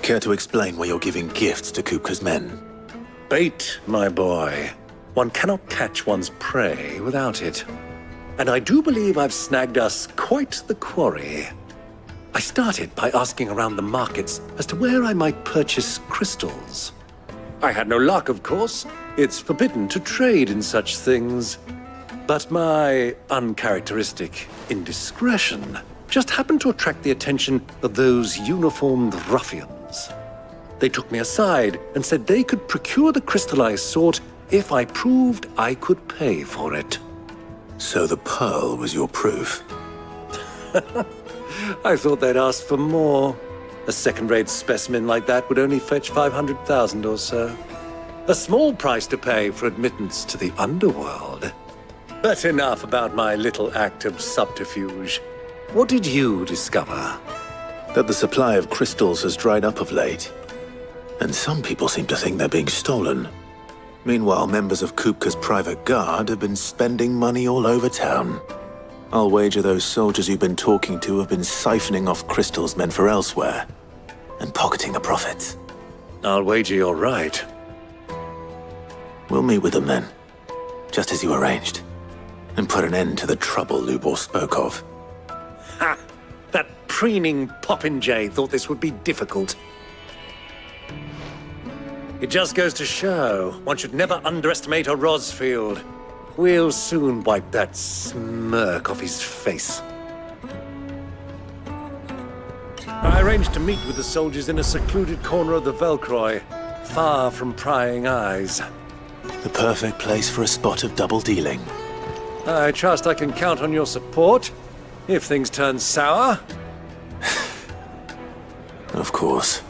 Care to explain why you're giving gifts to Kupka's men? Bait, my boy. One cannot catch one's prey without it. And I do believe I've snagged us quite the quarry. I started by asking around the markets as to where I might purchase crystals. I had no luck, of course. It's forbidden to trade in such things. But my uncharacteristic indiscretion just happened to attract the attention of those uniformed ruffians. They took me aside and said they could procure the crystal I sought if I proved I could pay for it. So the pearl was your proof? I thought they'd ask for more. A second-rate specimen like that would only fetch 500,000 or so. A small price to pay for admittance to the underworld. But enough about my little act of subterfuge. What did you discover? That the supply of crystals has dried up of late. And some people seem to think they're being stolen. Meanwhile, members of Kupka's private guard have been spending money all over town. I'll wager those soldiers you've been talking to have been siphoning off crystals meant for elsewhere, and pocketing the profits. I'll wager you're right. We'll meet with them then, just as you arranged, and put an end to the trouble Lubor spoke of. Ha! That preening popinjay thought this would be difficult. It just goes to show one should never underestimate a Rosfield. We'll soon wipe that smirk off his face. I arranged to meet with the soldiers in a secluded corner of the Velcroy, far from prying eyes. The perfect place for a spot of double dealing. I trust I can count on your support, if things turn sour. Of course.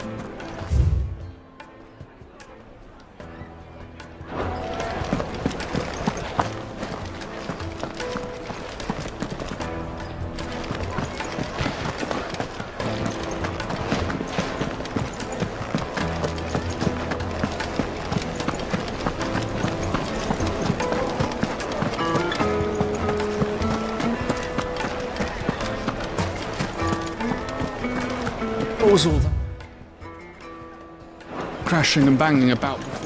What was all that crashing and banging about before?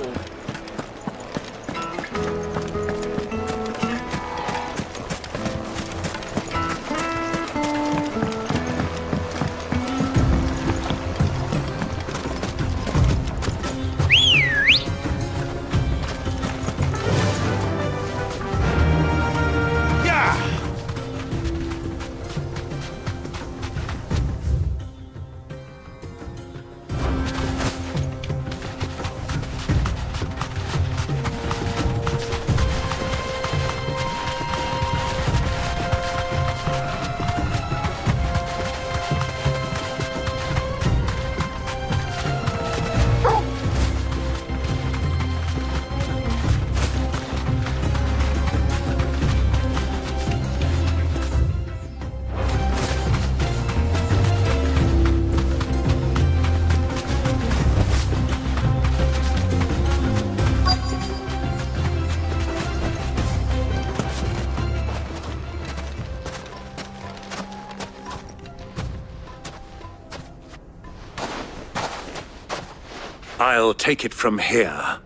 I'll take it from here.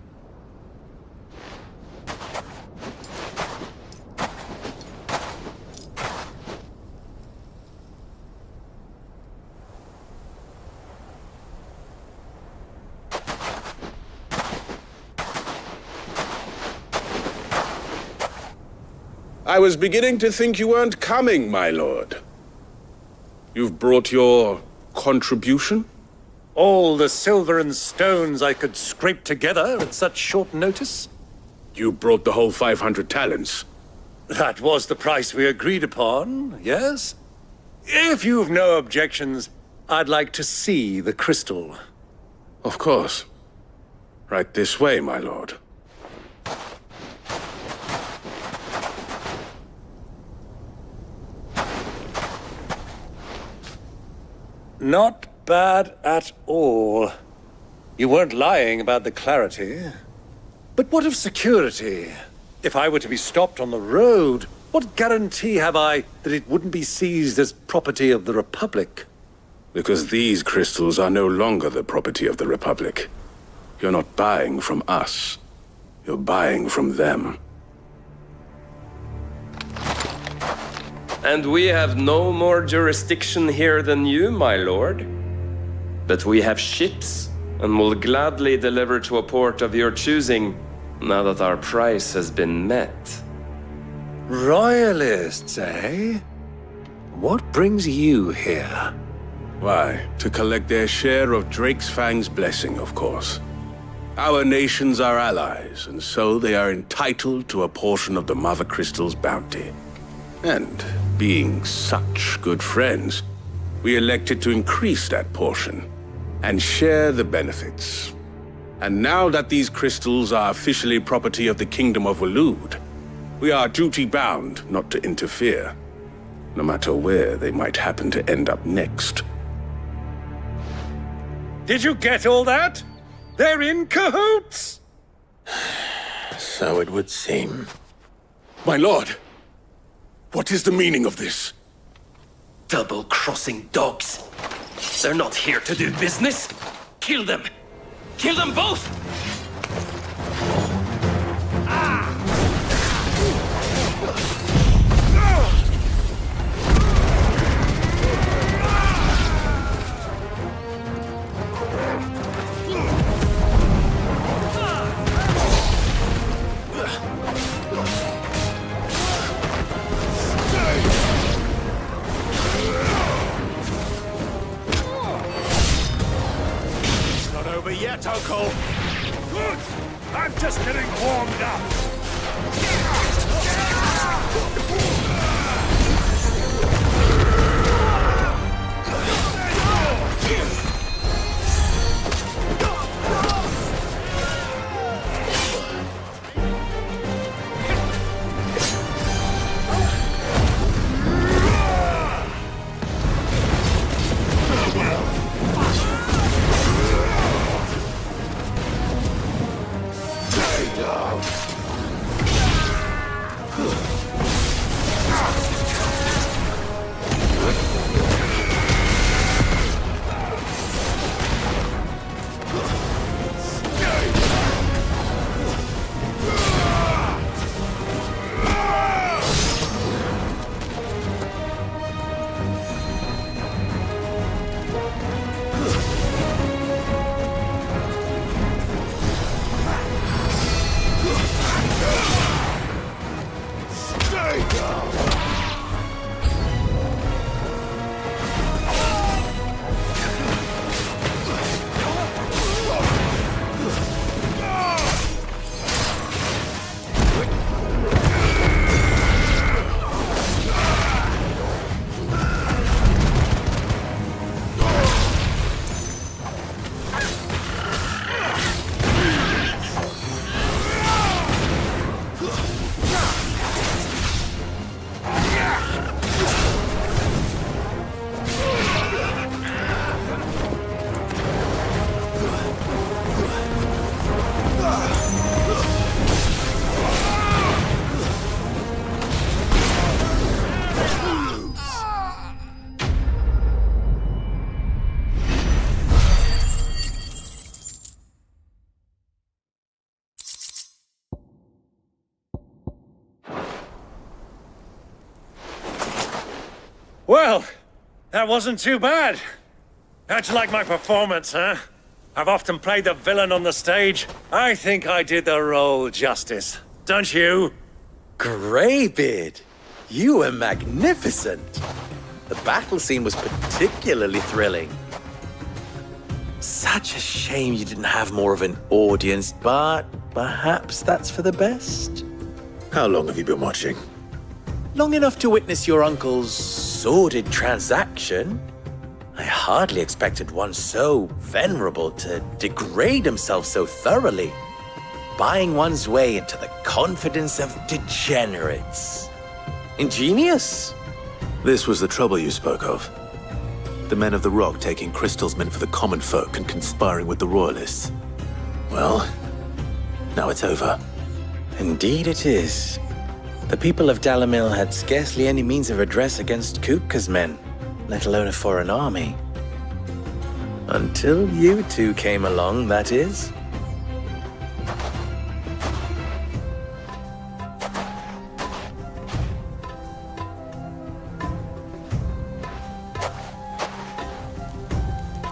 I was beginning to think you weren't coming, my lord. You've brought your contribution? All the silver and stones I could scrape together at such short notice? You brought the whole 500 talents. That was the price we agreed upon, yes? If you've no objections, I'd like to see the crystal. Of course. Right this way, my lord. Not bad at all. You weren't lying about the clarity. But what of security? If I were to be stopped on the road, what guarantee have I that it wouldn't be seized as property of the Republic? Because these crystals are no longer the property of the Republic. You're not buying from us. You're buying from them. And we have no more jurisdiction here than you, my lord. But we have ships, and will gladly deliver to a port of your choosing, now that our price has been met. Royalists, eh? What brings you here? Why, to collect their share of Drake's Fang's blessing, of course. Our nations are allies, and so they are entitled to a portion of the Mother Crystal's bounty. And, being such good friends, we elected to increase that portion and share the benefits. And now that these crystals are officially property of the Kingdom of Waloed, we are duty-bound not to interfere, no matter where they might happen to end up next. Did you get all that? They're in cahoots! So it would seem. My lord, what is the meaning of this? Double-crossing dogs. They're not here to do business. Kill them! Kill them both! Yet, Uncle. Good. I'm just getting warmed up. Well, that wasn't too bad. How'd you like my performance, huh? I've often played the villain on the stage. I think I did the role justice. Don't you? Greybeard, you were magnificent. The battle scene was particularly thrilling. Such a shame you didn't have more of an audience, but perhaps that's for the best. How long have you been watching? Long enough to witness your uncle's sordid transaction. I hardly expected one so venerable to degrade himself so thoroughly, buying one's way into the confidence of degenerates. Ingenious. This was the trouble you spoke of. The men of the Rock taking crystals meant for the common folk and conspiring with the Royalists. Well, now it's over. Indeed it is. The people of Dalamil had scarcely any means of redress against Kupka's men, let alone a foreign army. Until you two came along, that is.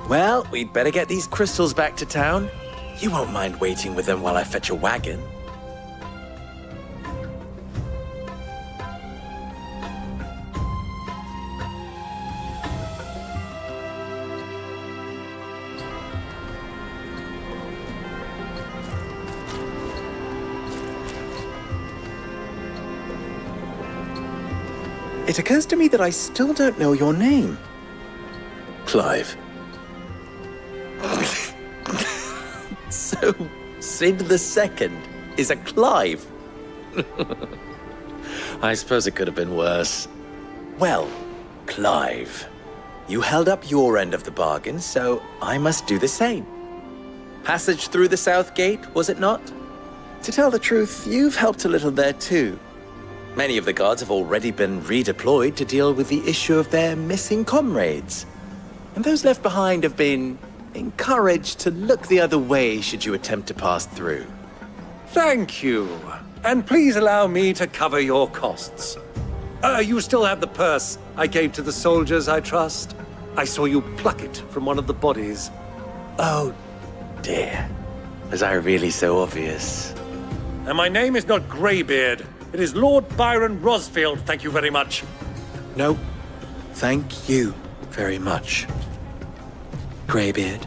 Well, we'd better get these crystals back to town. You won't mind waiting with them while I fetch a wagon. It occurs to me that I still don't know your name. Clive. So, Sid the Second is a Clive. I suppose it could have been worse. Well, Clive, you held up your end of the bargain, so I must do the same. Passage through the South Gate, was it not? To tell the truth, you've helped a little there too. Many of the guards have already been redeployed to deal with the issue of their missing comrades. And those left behind have been encouraged to look the other way should you attempt to pass through. Thank you. And please allow me to cover your costs. You still have the purse I gave to the soldiers, I trust? I saw you pluck it from one of the bodies. Oh, dear. Was I really so obvious? And my name is not Greybeard. It is Lord Byron Rosfield, thank you very much. No, thank you very much. Greybeard.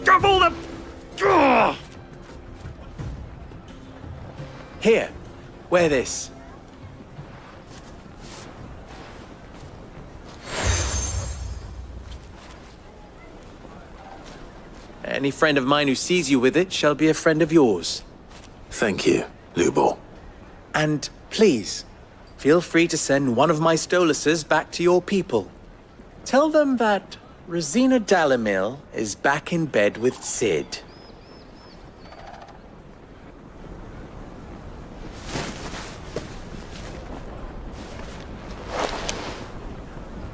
Of all the... Ugh! Here, wear this. Any friend of mine who sees you with it shall be a friend of yours. Thank you, Lubo. And please, feel free to send one of my Stoluses back to your people. Tell them that Rosina Dalamil is back in bed with Sid.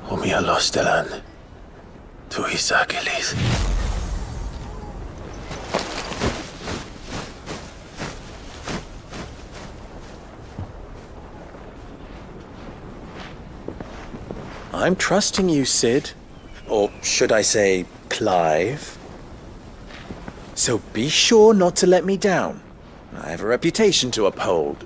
Omia Lostelan. Tu Isakelis. I'm trusting you, Sid. Or should I say, Clive. So be sure not to let me down. I have a reputation to uphold.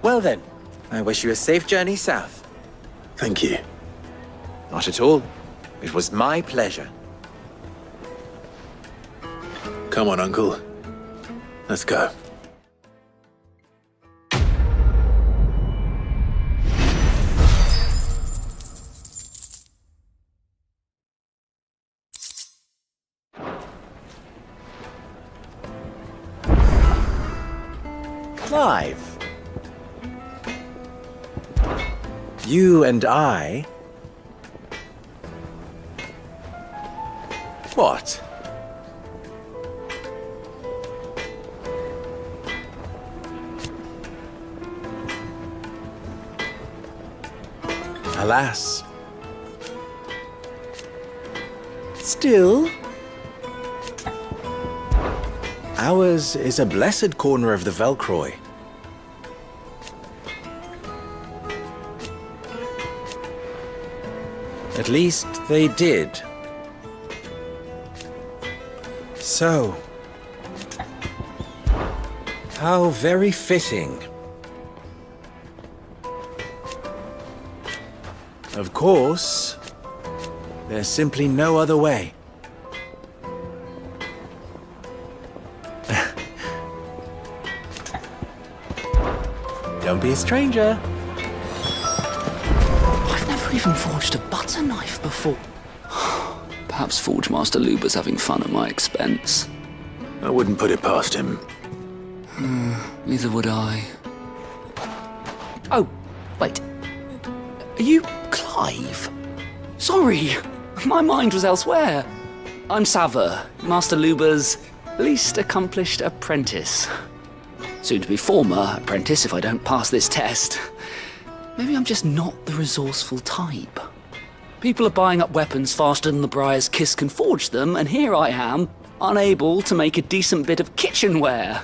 Well then, I wish you a safe journey south. Thank you. Not at all. It was my pleasure. Come on, Uncle. Let's go. Clive. You and I... What? Alas. Still, ours is a blessed corner of the Velcroy. At least they did. So, how very fitting. Of course, there's simply no other way. Don't be a stranger. I've never even forged a butter knife before. Perhaps Forge Master Luber's having fun at my expense. I wouldn't put it past him. Neither would I. Oh, wait. Are you Clive? Sorry, my mind was elsewhere. I'm Sava, Master Luber's least accomplished apprentice. Soon to be former apprentice if I don't pass this test. Maybe I'm just not the resourceful type. People are buying up weapons faster than the Briar's Kiss can forge them, and here I am, unable to make a decent bit of kitchenware.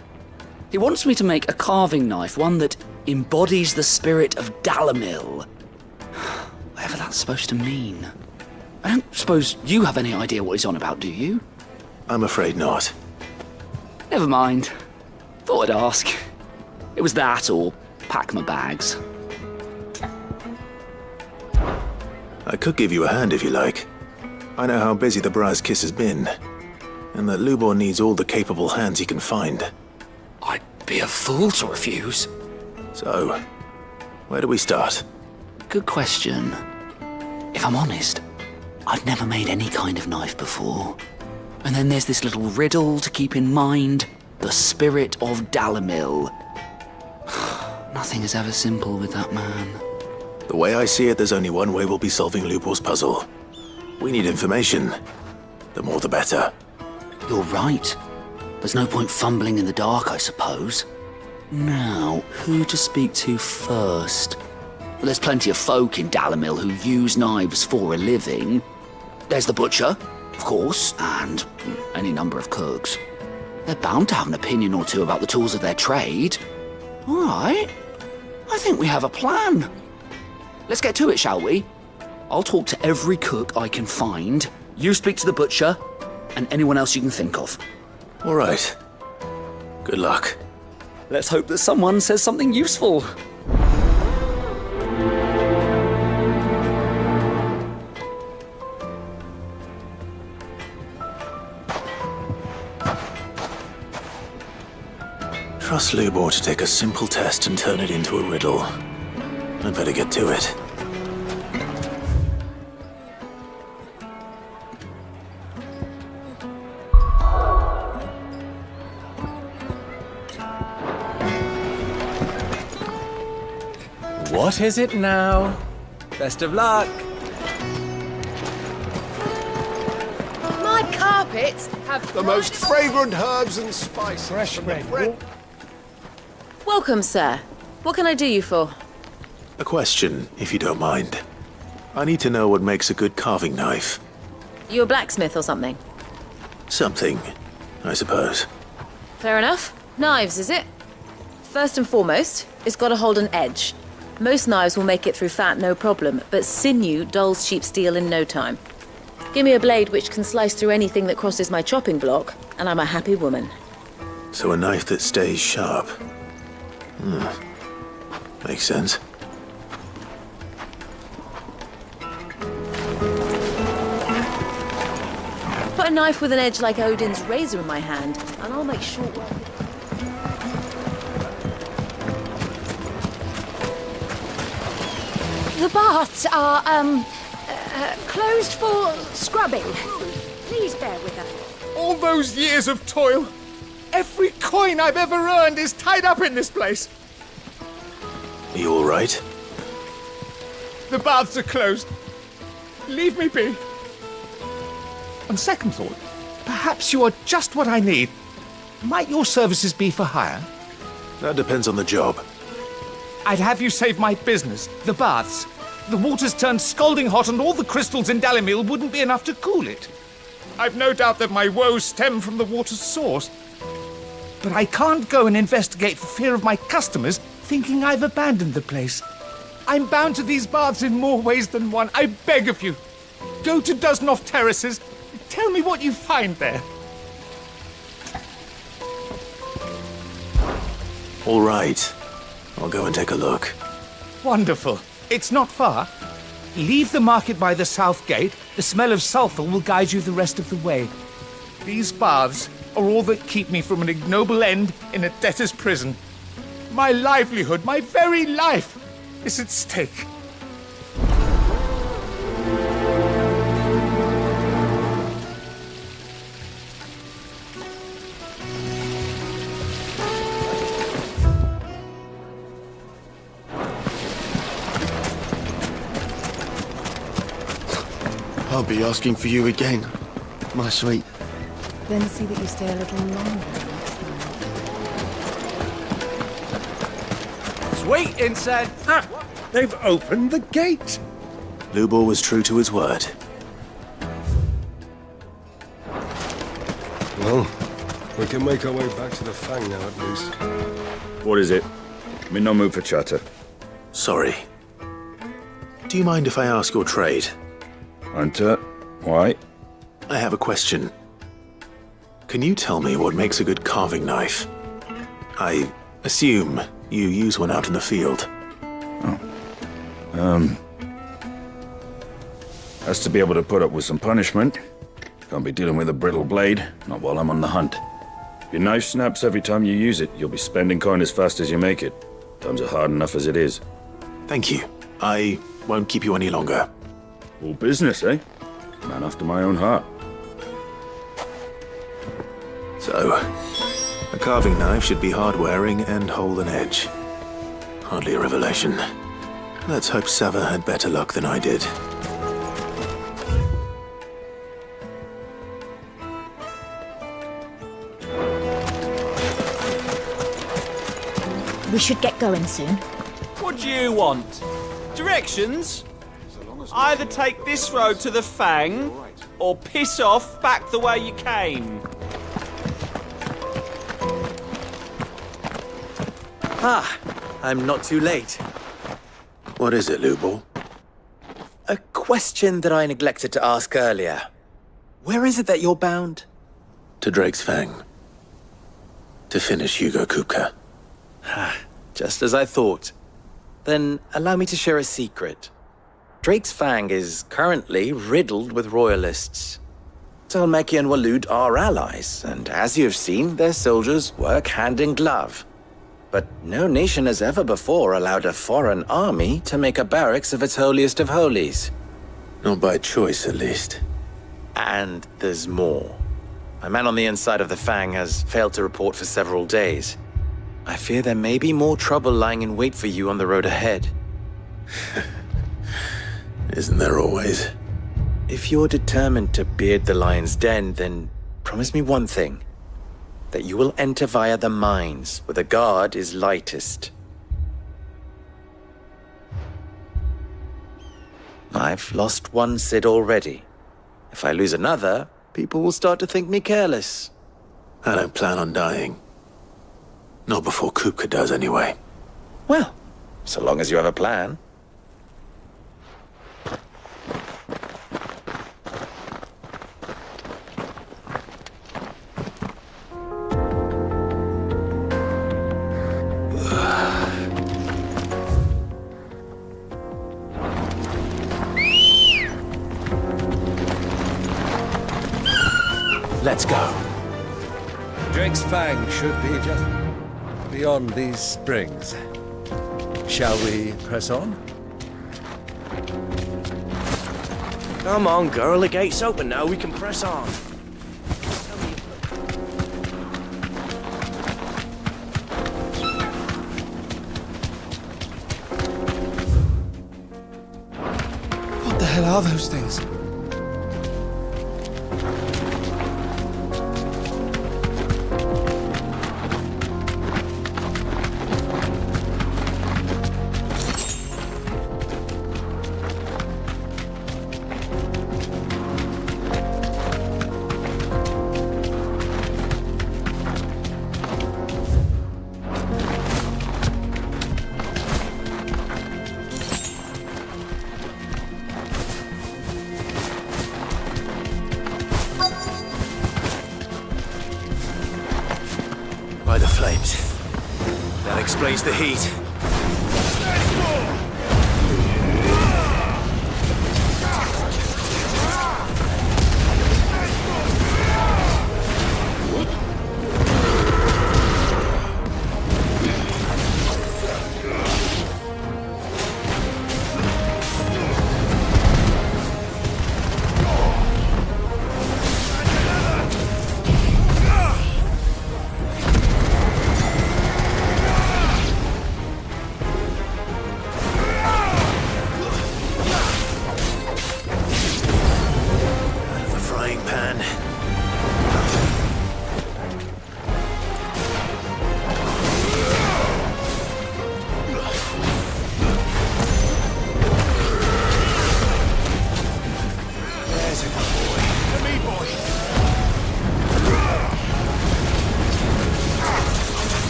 He wants me to make a carving knife, one that embodies the spirit of Dalamil. Whatever that's supposed to mean. I don't suppose you have any idea what he's on about, do you? I'm afraid not. Never mind. Thought I'd ask. It was that or pack my bags. I could give you a hand if you like. I know how busy the Briar's Kiss has been, and that Lubor needs all the capable hands he can find. I'd be a fool to refuse. So, where do we start? Good question. If I'm honest, I've never made any kind of knife before. And then there's this little riddle to keep in mind. The spirit of Dalamil. Nothing is ever simple with that man. The way I see it, there's only one way we'll be solving Lubor's puzzle. We need information. The more the better. You're right. There's no point fumbling in the dark, I suppose. Now, who to speak to first? Well, there's plenty of folk in Dalamil who use knives for a living. There's the butcher, of course, and any number of cooks. They're bound to have an opinion or two about the tools of their trade. All right. I think we have a plan. Let's get to it, shall we? I'll talk to every cook I can find. You speak to the butcher, and anyone else you can think of. All right. Good luck. Let's hope that someone says something useful. Trust Lubor to take a simple test and turn it into a riddle. I'd better get to it. What is it now? Best of luck. My carpets have The most fragrant herbs and spices. Fresh bread. Welcome, sir. What can I do you for? A question, if you don't mind. I need to know what makes a good carving knife. You a blacksmith or something? Something, I suppose. Fair enough. Knives, is it? First and foremost, it's got to hold an edge. Most knives will make it through fat, no problem, but sinew dulls cheap steel in no time. Give me a blade which can slice through anything that crosses my chopping block, and I'm a happy woman. So a knife that stays sharp. Makes sense. Put a knife with an edge like Odin's razor in my hand, and I'll make short work. The baths are, closed for scrubbing. Please bear with us. All those years of toil. Every coin I've ever earned is tied up in this place. Are you all right? The baths are closed. Leave me be. On second thought, perhaps you are just what I need. Might your services be for hire? That depends on the job. I'd have you save my business, the baths. The water's turned scalding hot and all the crystals in Dalamil wouldn't be enough to cool it. I've no doubt that my woes stem from the water's source. But I can't go and investigate for fear of my customers thinking I've abandoned the place. I'm bound to these baths in more ways than one. I beg of you, Go to Dusnoff Terraces. Tell me what you find there. All right. I'll go and take a look. Wonderful. It's not far. Leave the market by the south gate. The smell of sulphur will guide you the rest of the way. These baths are all that keep me from an ignoble end in a debtor's prison. My livelihood, my very life, is at stake. I'll be asking for you again, my sweet. Then see that you stay a little longer next time. Sweet incense! Ah, they've opened the gate! Lubor was true to his word. Well, we can make our way back to the Fang now, at least. What is it? I'm in no mood for chatter. Sorry. Do you mind if I ask your trade? Hunter, why? I have a question. Can you tell me what makes a good carving knife? I assume you use one out in the field. Has to be able to put up with some punishment. Can't be dealing with a brittle blade, not while I'm on the hunt. If your knife snaps every time you use it, you'll be spending coin as fast as you make it. Times are hard enough as it is. Thank you. I won't keep you any longer. All business, eh? Man after my own heart. So, a carving knife should be hard-wearing and hold an edge. Hardly a revelation. Let's hope Sava had better luck than I did. We should get going soon. What do you want? Directions? Either take this road to the Fang, or piss off back the way you came. Ah, I'm not too late. What is it, Lubor? A question that I neglected to ask earlier. Where is it that you're bound? To Drake's Fang. To finish Hugo Kupka. Just as I thought. Then allow me to share a secret. Drake's Fang is currently riddled with royalists. Talmeki and Walud are allies, and as you've seen, their soldiers work hand in glove. But no nation has ever before allowed a foreign army to make a barracks of its holiest of holies. Not by choice, at least. And there's more. A man on the inside of the Fang has failed to report for several days. I fear there may be more trouble lying in wait for you on the road ahead. Isn't there always? If you're determined to beard the lion's den, then promise me one thing. That you will enter via the mines, where the guard is lightest. I've lost one Cid already. If I lose another, people will start to think me careless. I don't plan on dying. Not before Kupka does, anyway. Well, so long as you have a plan. Let's go. Drake's Fang should be just beyond these springs. Shall we press on? Come on, girl. The gate's open now. We can press on. What the hell are those things? By the flames. That explains the heat.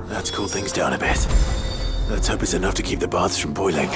Let's cool things down a bit. Let's hope it's enough to keep the baths from boiling.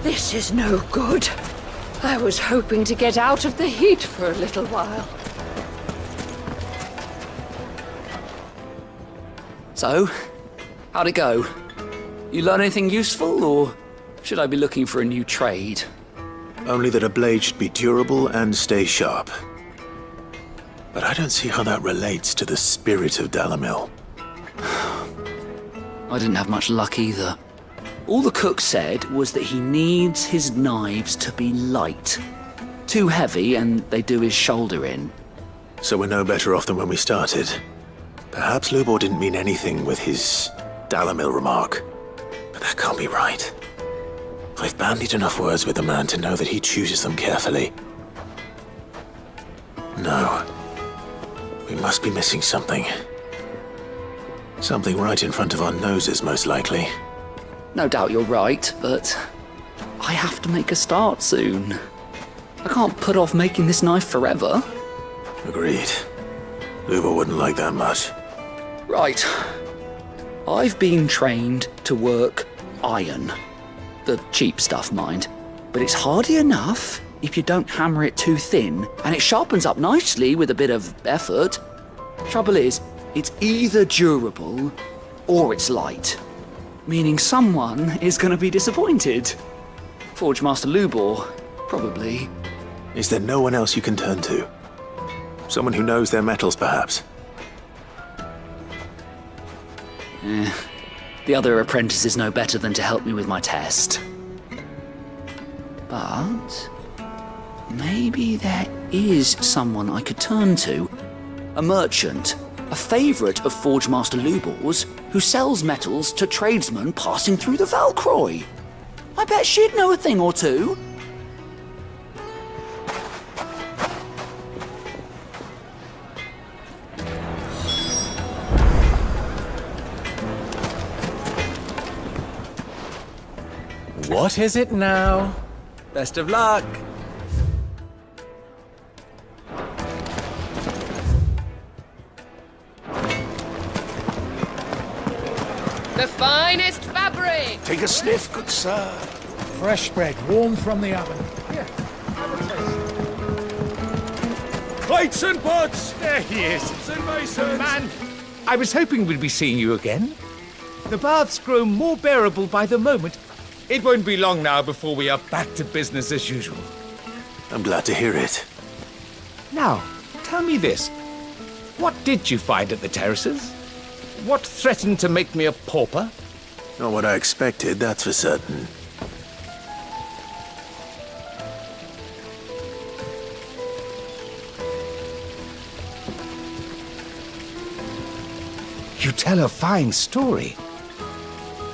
This is no good. I was hoping to get out of the heat for a little while. So, how'd it go? You learn anything useful, or should I be looking for a new trade? Only that a blade should be durable and stay sharp. But I don't see how that relates to the spirit of Dalamil. I didn't have much luck either. All the cook said was that he needs his knives to be light. Too heavy and they do his shoulder in. So we're no better off than when we started. Perhaps Lubor didn't mean anything with his Dalamil remark. But that can't be right. I've bandied enough words with the man to know that he chooses them carefully. No. We must be missing something. Something right in front of our noses, most likely. No doubt you're right, but I have to make a start soon. I can't put off making this knife forever. Agreed. Lubor wouldn't like that much. Right. I've been trained to work iron. The cheap stuff, mind. But it's hardy enough if you don't hammer it too thin, and it sharpens up nicely with a bit of effort. Trouble is, it's either durable or it's light. Meaning someone is going to be disappointed. Forge Master Lubor, probably. Is there no one else you can turn to? Someone who knows their metals, perhaps? The other apprentices know better than to help me with my test. But maybe there is someone I could turn to. A merchant. A favourite of Forge Master Lubor's, who sells metals to tradesmen passing through the Valcroy. I bet she'd know a thing or two. What is it now? Best of luck. The finest fabric! Take a sniff, good sir. Fresh bread, warm from the oven. Plates and pots! There he is. And masons. Man, I was hoping we'd be seeing you again. The baths grow more bearable by the moment. It won't be long now before we are back to business as usual. I'm glad to hear it. Now, tell me this. What did you find at the terraces? What threatened to make me a pauper? Not what I expected, that's for certain. You tell a fine story.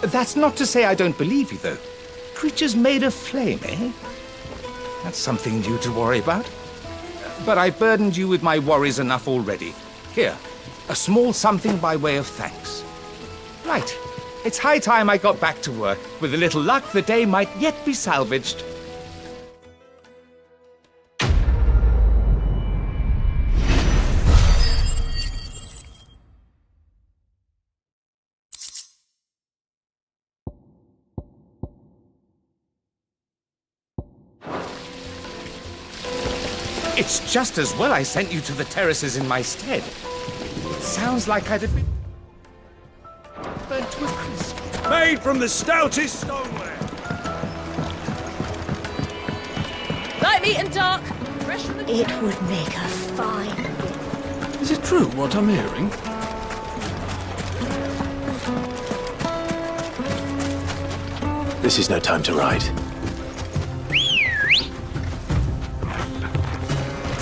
That's not to say I don't believe you, though. Creatures made of flame, eh? That's something new to worry about. But I burdened you with my worries enough already. Here, a small something by way of thanks. Right. It's high time I got back to work. With a little luck, the day might yet be salvaged. It's just as well I sent you to the terraces in my stead. It sounds like I'd have been burnt to a crisp. Made from the stoutest stoneware. Light meat and dark. Fresh from the... It would make a fine... Is it true what I'm hearing? This is no time to ride.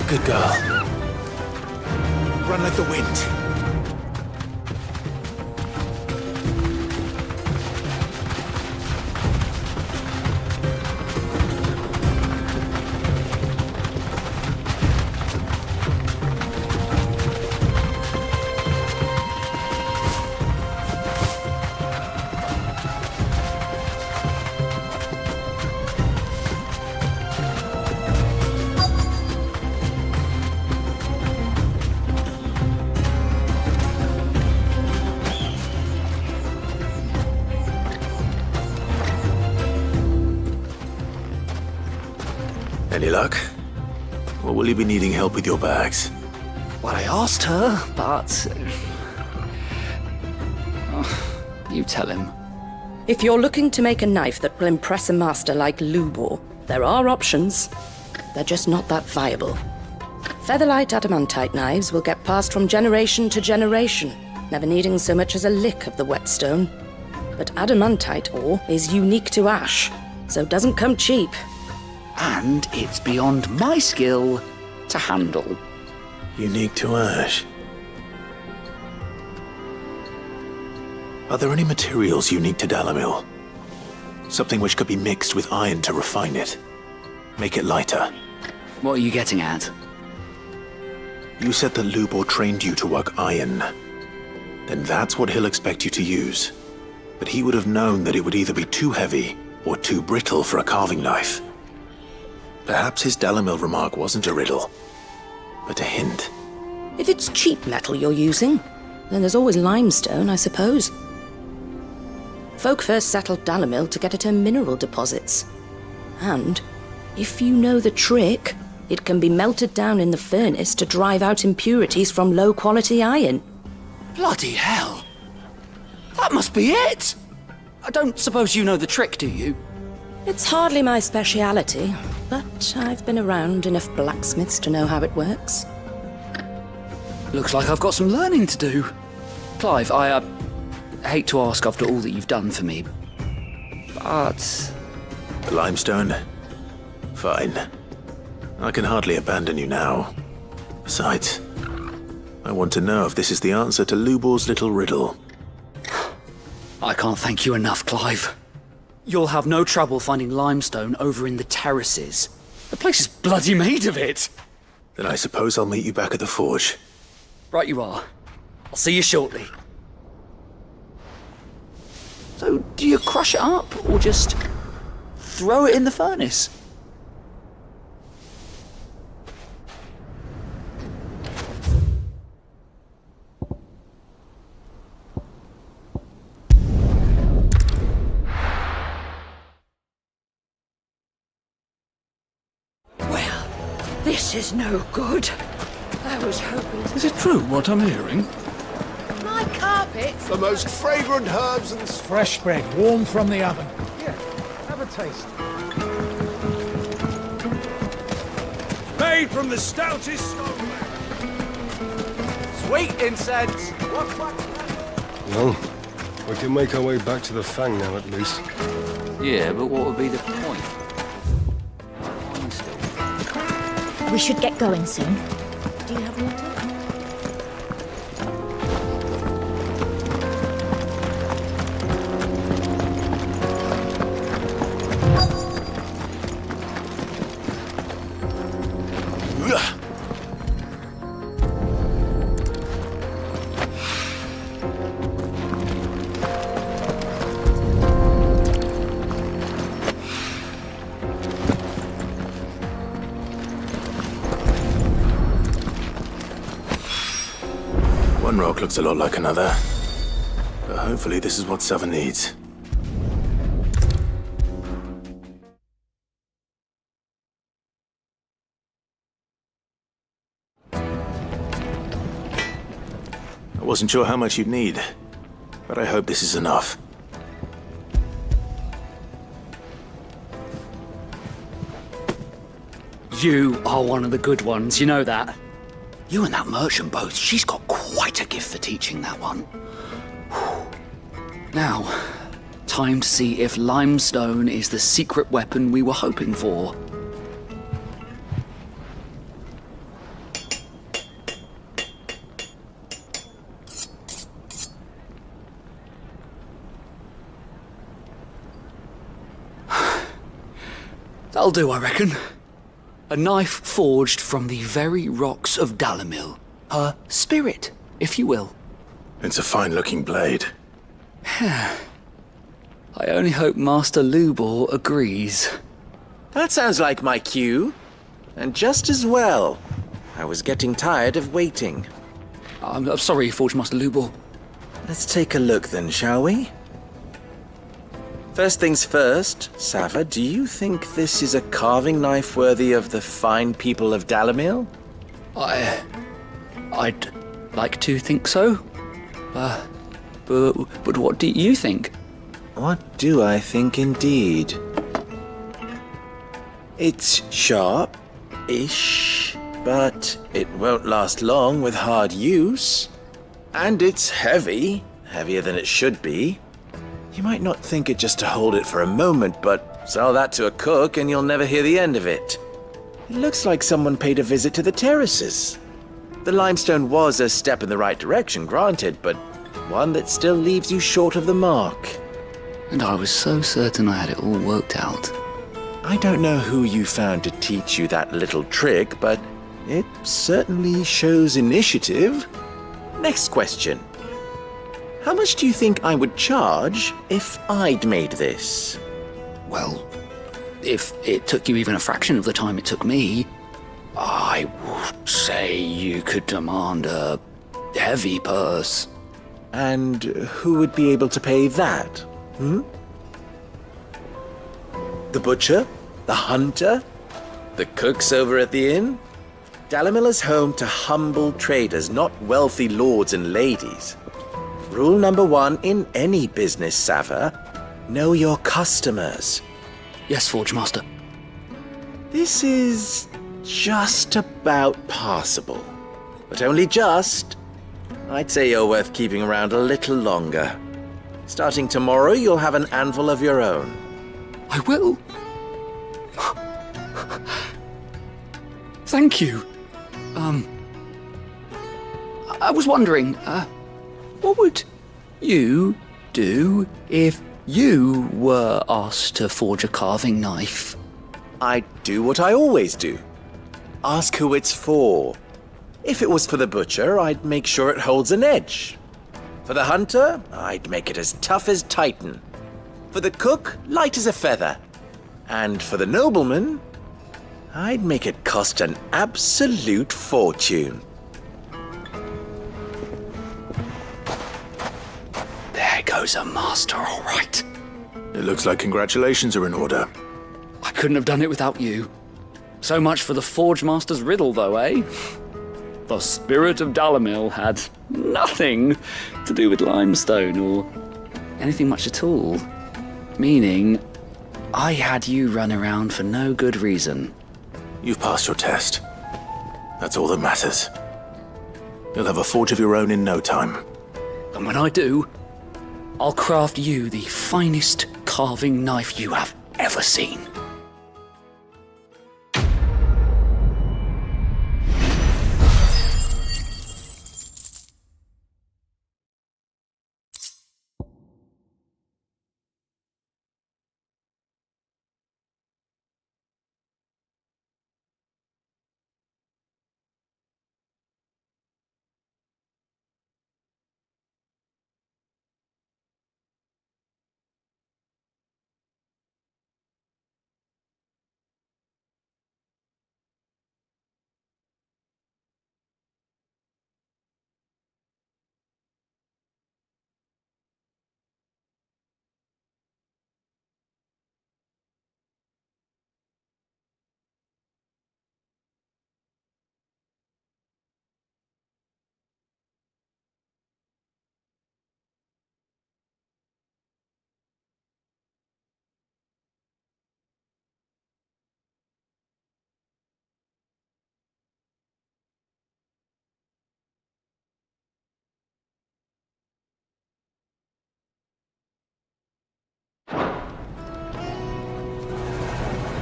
Good girl. Run like the wind. Any luck? Or will you be needing help with your bags? Well, I asked her, but... you tell him. If you're looking to make a knife that will impress a master like Hugo, there are options. They're just not that viable. Featherlight adamantite knives will get passed from generation to generation, never needing so much as a lick of the whetstone. But adamantite ore is unique to ash, so doesn't come cheap. And it's beyond my skill to handle. Unique to ash. Are there any materials unique to Dalamil? Something which could be mixed with iron to refine it. Make it lighter. What are you getting at? You said that Lubor trained you to work iron. Then that's what he'll expect you to use. But he would have known that it would either be too heavy or too brittle for a carving knife. Perhaps his Dalamil remark wasn't a riddle, but a hint. If it's cheap metal you're using, then there's always limestone, I suppose. Folk first settled Dalamil to get at her mineral deposits. And, if you know the trick, it can be melted down in the furnace to drive out impurities from low-quality iron. Bloody hell! That must be it! I don't suppose you know the trick, do you? It's hardly my speciality, but I've been around enough blacksmiths to know how it works. Looks like I've got some learning to do. Clive, I hate to ask after all that you've done for me, but... The limestone? Fine. I can hardly abandon you now. Besides, I want to know if this is the answer to Lubor's little riddle. I can't thank you enough, Clive. You'll have no trouble finding limestone over in the terraces. The place is bloody made of it. Then I suppose I'll meet you back at the forge. Right you are. I'll see you shortly. So, do you crush it up, or just throw it in the furnace? This is no good. I was hoping. Is it true what I'm hearing? My carpet. The most fragrant herbs and... Fresh bread, warm from the oven. Yeah, have a taste. Made from the stoutest stone. Sweet incense. Well, we can make our way back to the Fang now, at least. Yeah, but what would be the point? We should get going soon. Do you have water? One rock looks a lot like another. But hopefully this is what Sava needs. I wasn't sure how much you'd need, but I hope this is enough. You are one of the good ones, you know that? You and that merchant both, she's got quite a gift for teaching that one. Now, time to see if limestone is the secret weapon we were hoping for. That'll do, I reckon. A knife forged from the very rocks of Dalimil. Her spirit, if you will. It's a fine-looking blade. I only hope Master Lubor agrees. That sounds like my cue. And just as well. I was getting tired of waiting. I'm sorry, Forge Master Lubor. Let's take a look then, shall we? First things first, Sava, do you think this is a carving knife worthy of the fine people of Dalimil? I'd like to think so. But what do you think? What do I think indeed? It's sharp-ish, but it won't last long with hard use. And it's heavy, heavier than it should be. You might not think it just to hold it for a moment, but sell that to a cook and you'll never hear the end of it. It looks like someone paid a visit to the terraces. The limestone was a step in the right direction, granted, but one that still leaves you short of the mark. And I was so certain I had it all worked out. I don't know who you found to teach you that little trick, but it certainly shows initiative. Next question. How much do you think I would charge if I'd made this? Well, if it took you even a fraction of the time it took me, I would say you could demand a heavy purse. And who would be able to pay that? The butcher? The hunter? The cooks over at the inn? Dalimil is home to humble traders, not wealthy lords and ladies. Rule number 1 in any business, Sava, know your customers. Yes, Forge Master. This is just about passable. But only just. I'd say you're worth keeping around a little longer. Starting tomorrow, you'll have an anvil of your own. I will. Thank you. I was wondering, what would you do if you were asked to forge a carving knife? I'd do what I always do. Ask who it's for. If it was for the butcher, I'd make sure it holds an edge. For the hunter, I'd make it as tough as Titan. For the cook, light as a feather. And for the nobleman, I'd make it cost an absolute fortune. There goes a master, all right. It looks like congratulations are in order. I couldn't have done it without you. So much for the Forge Master's riddle, though, eh? The spirit of Dalamil had nothing to do with limestone or anything much at all. Meaning, I had you run around for no good reason. You've passed your test. That's all that matters. You'll have a forge of your own in no time. And when I do, I'll craft you the finest carving knife you have ever seen.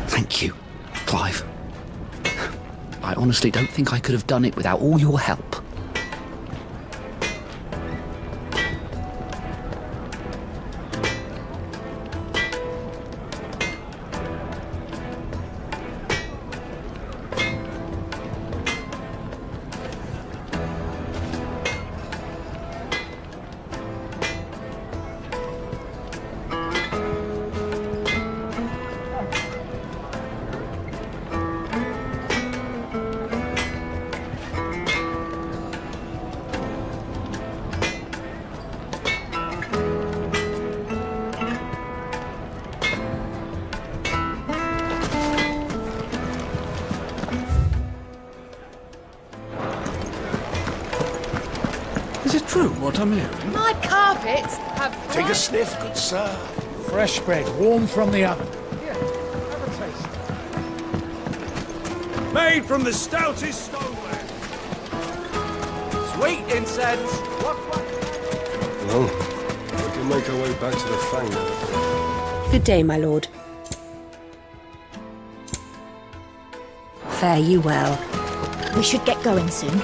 Thank you, Clive. I honestly don't think I could have done it without all your help. Is it true what I'm hearing? My carpets have... Take a sniff, good sir. Fresh bread, warm from the oven. Here, have a taste. Made from the stoutest stoneware. Sweet incense. Well, we can make our way back to the Fang now. Good day, my lord. Fare you well. We should get going soon.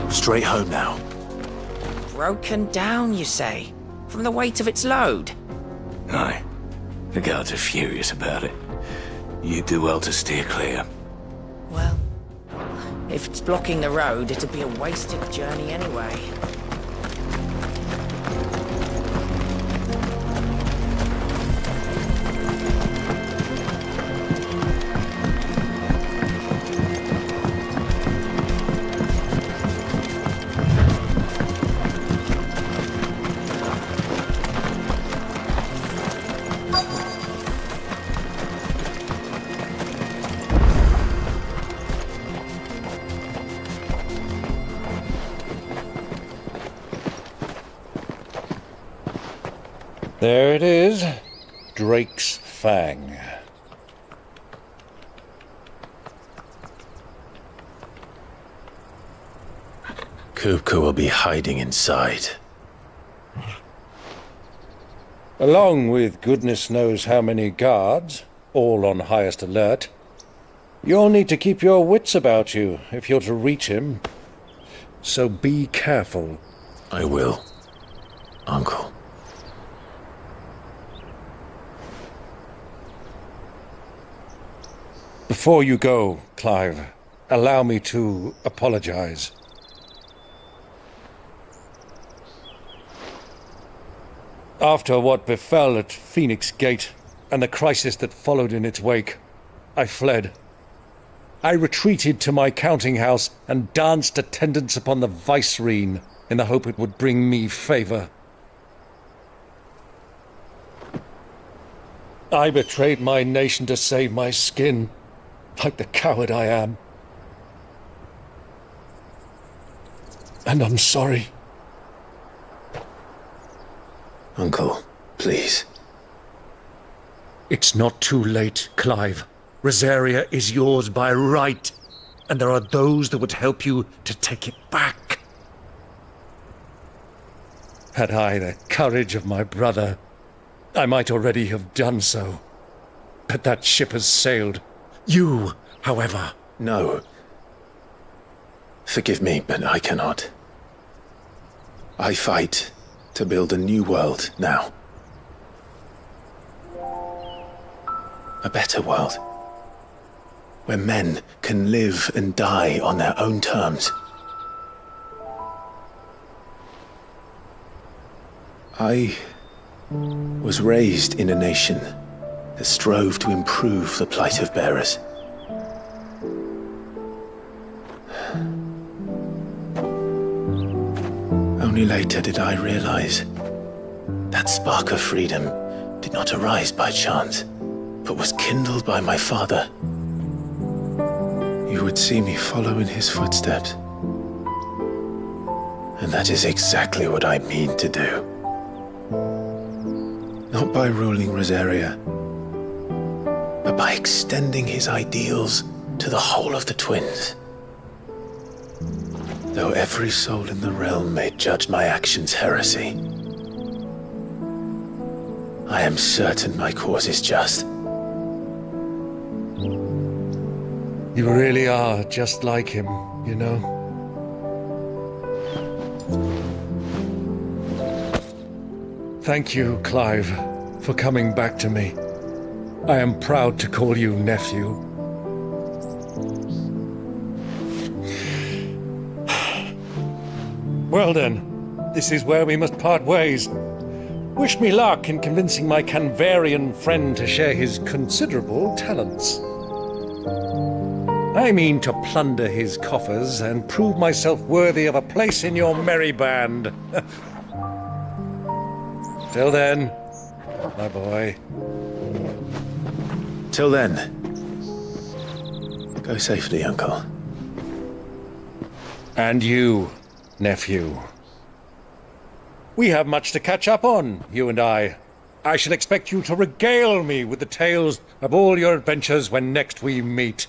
Straight home now. Broken down, you say? From the weight of its load? Aye. The guards are furious about it. You do well to steer clear. Well, if it's blocking the road, it'd be a wasted journey anyway. There it is, Drake's Fang. Kupka will be hiding inside. Along with goodness knows how many guards, all on highest alert. You'll need to keep your wits about you if you're to reach him. So be careful. I will, Uncle. Before you go, Clive, allow me to apologize. After what befell at Phoenix Gate and the crisis that followed in its wake, I fled. I retreated to my counting house and danced attendance upon the vicereine in the hope it would bring me favor. I betrayed my nation to save my skin, like the coward I am. And I'm sorry. Uncle, please. It's not too late, Clive. Rosaria is yours by right, and there are those that would help you to take it back. Had I the courage of my brother, I might already have done so. But that ship has sailed. You, however... No. Forgive me, but I cannot. I fight to build a new world now. A better world. Where men can live and die on their own terms. I was raised in a nation that strove to improve the plight of bearers. Only later did I realize that spark of freedom did not arise by chance, but was kindled by my father. You would see me follow in his footsteps. And that is exactly what I mean to do. Not by ruling Rosaria, but by extending his ideals to the whole of the twins. Though every soul in the realm may judge my actions heresy, I am certain my cause is just. You really are just like him, you know? Thank you, Clive, for coming back to me. I am proud to call you nephew. Well then, this is where we must part ways. Wish me luck in convincing my Canvarian friend to share his considerable talents. I mean to plunder his coffers and prove myself worthy of a place in your merry band. Till then, my boy. Till then, go safely, Uncle. And you, nephew. We have much to catch up on, you and I. I shall expect you to regale me with the tales of all your adventures when next we meet.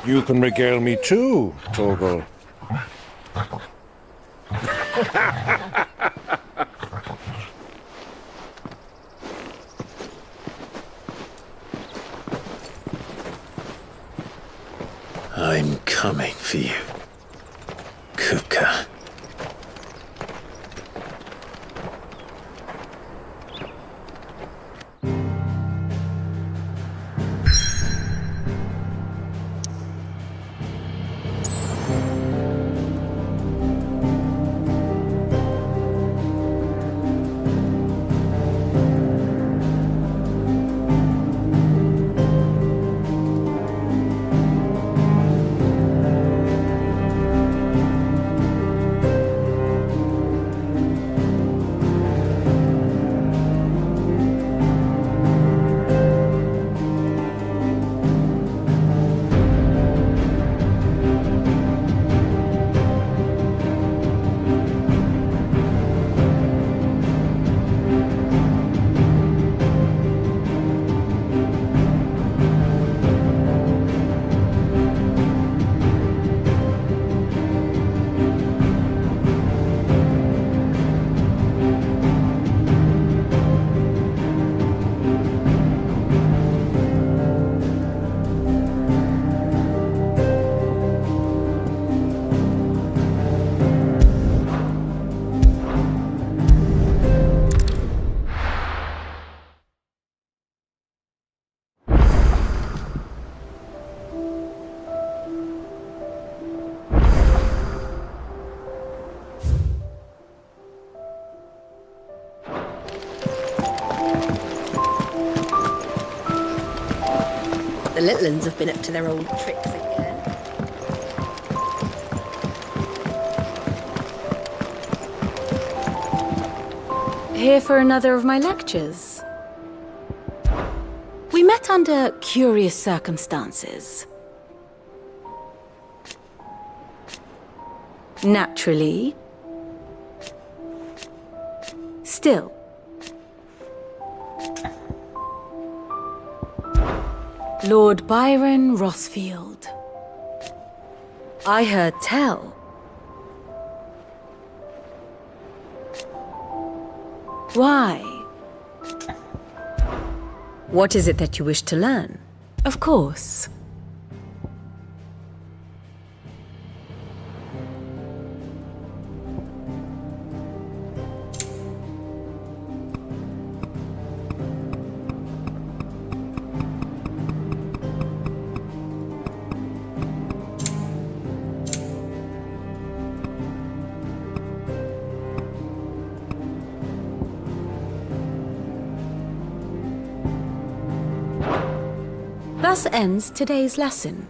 You can regale me too, Torgal. I'm coming for you, Kupka. little uns have been up to their old tricks again. Here for another of my lectures. We met under curious circumstances. Naturally. Still. Lord Byron Rossfield. I heard tell. Why? What is it that you wish to learn? Of course. Thus ends today's lesson.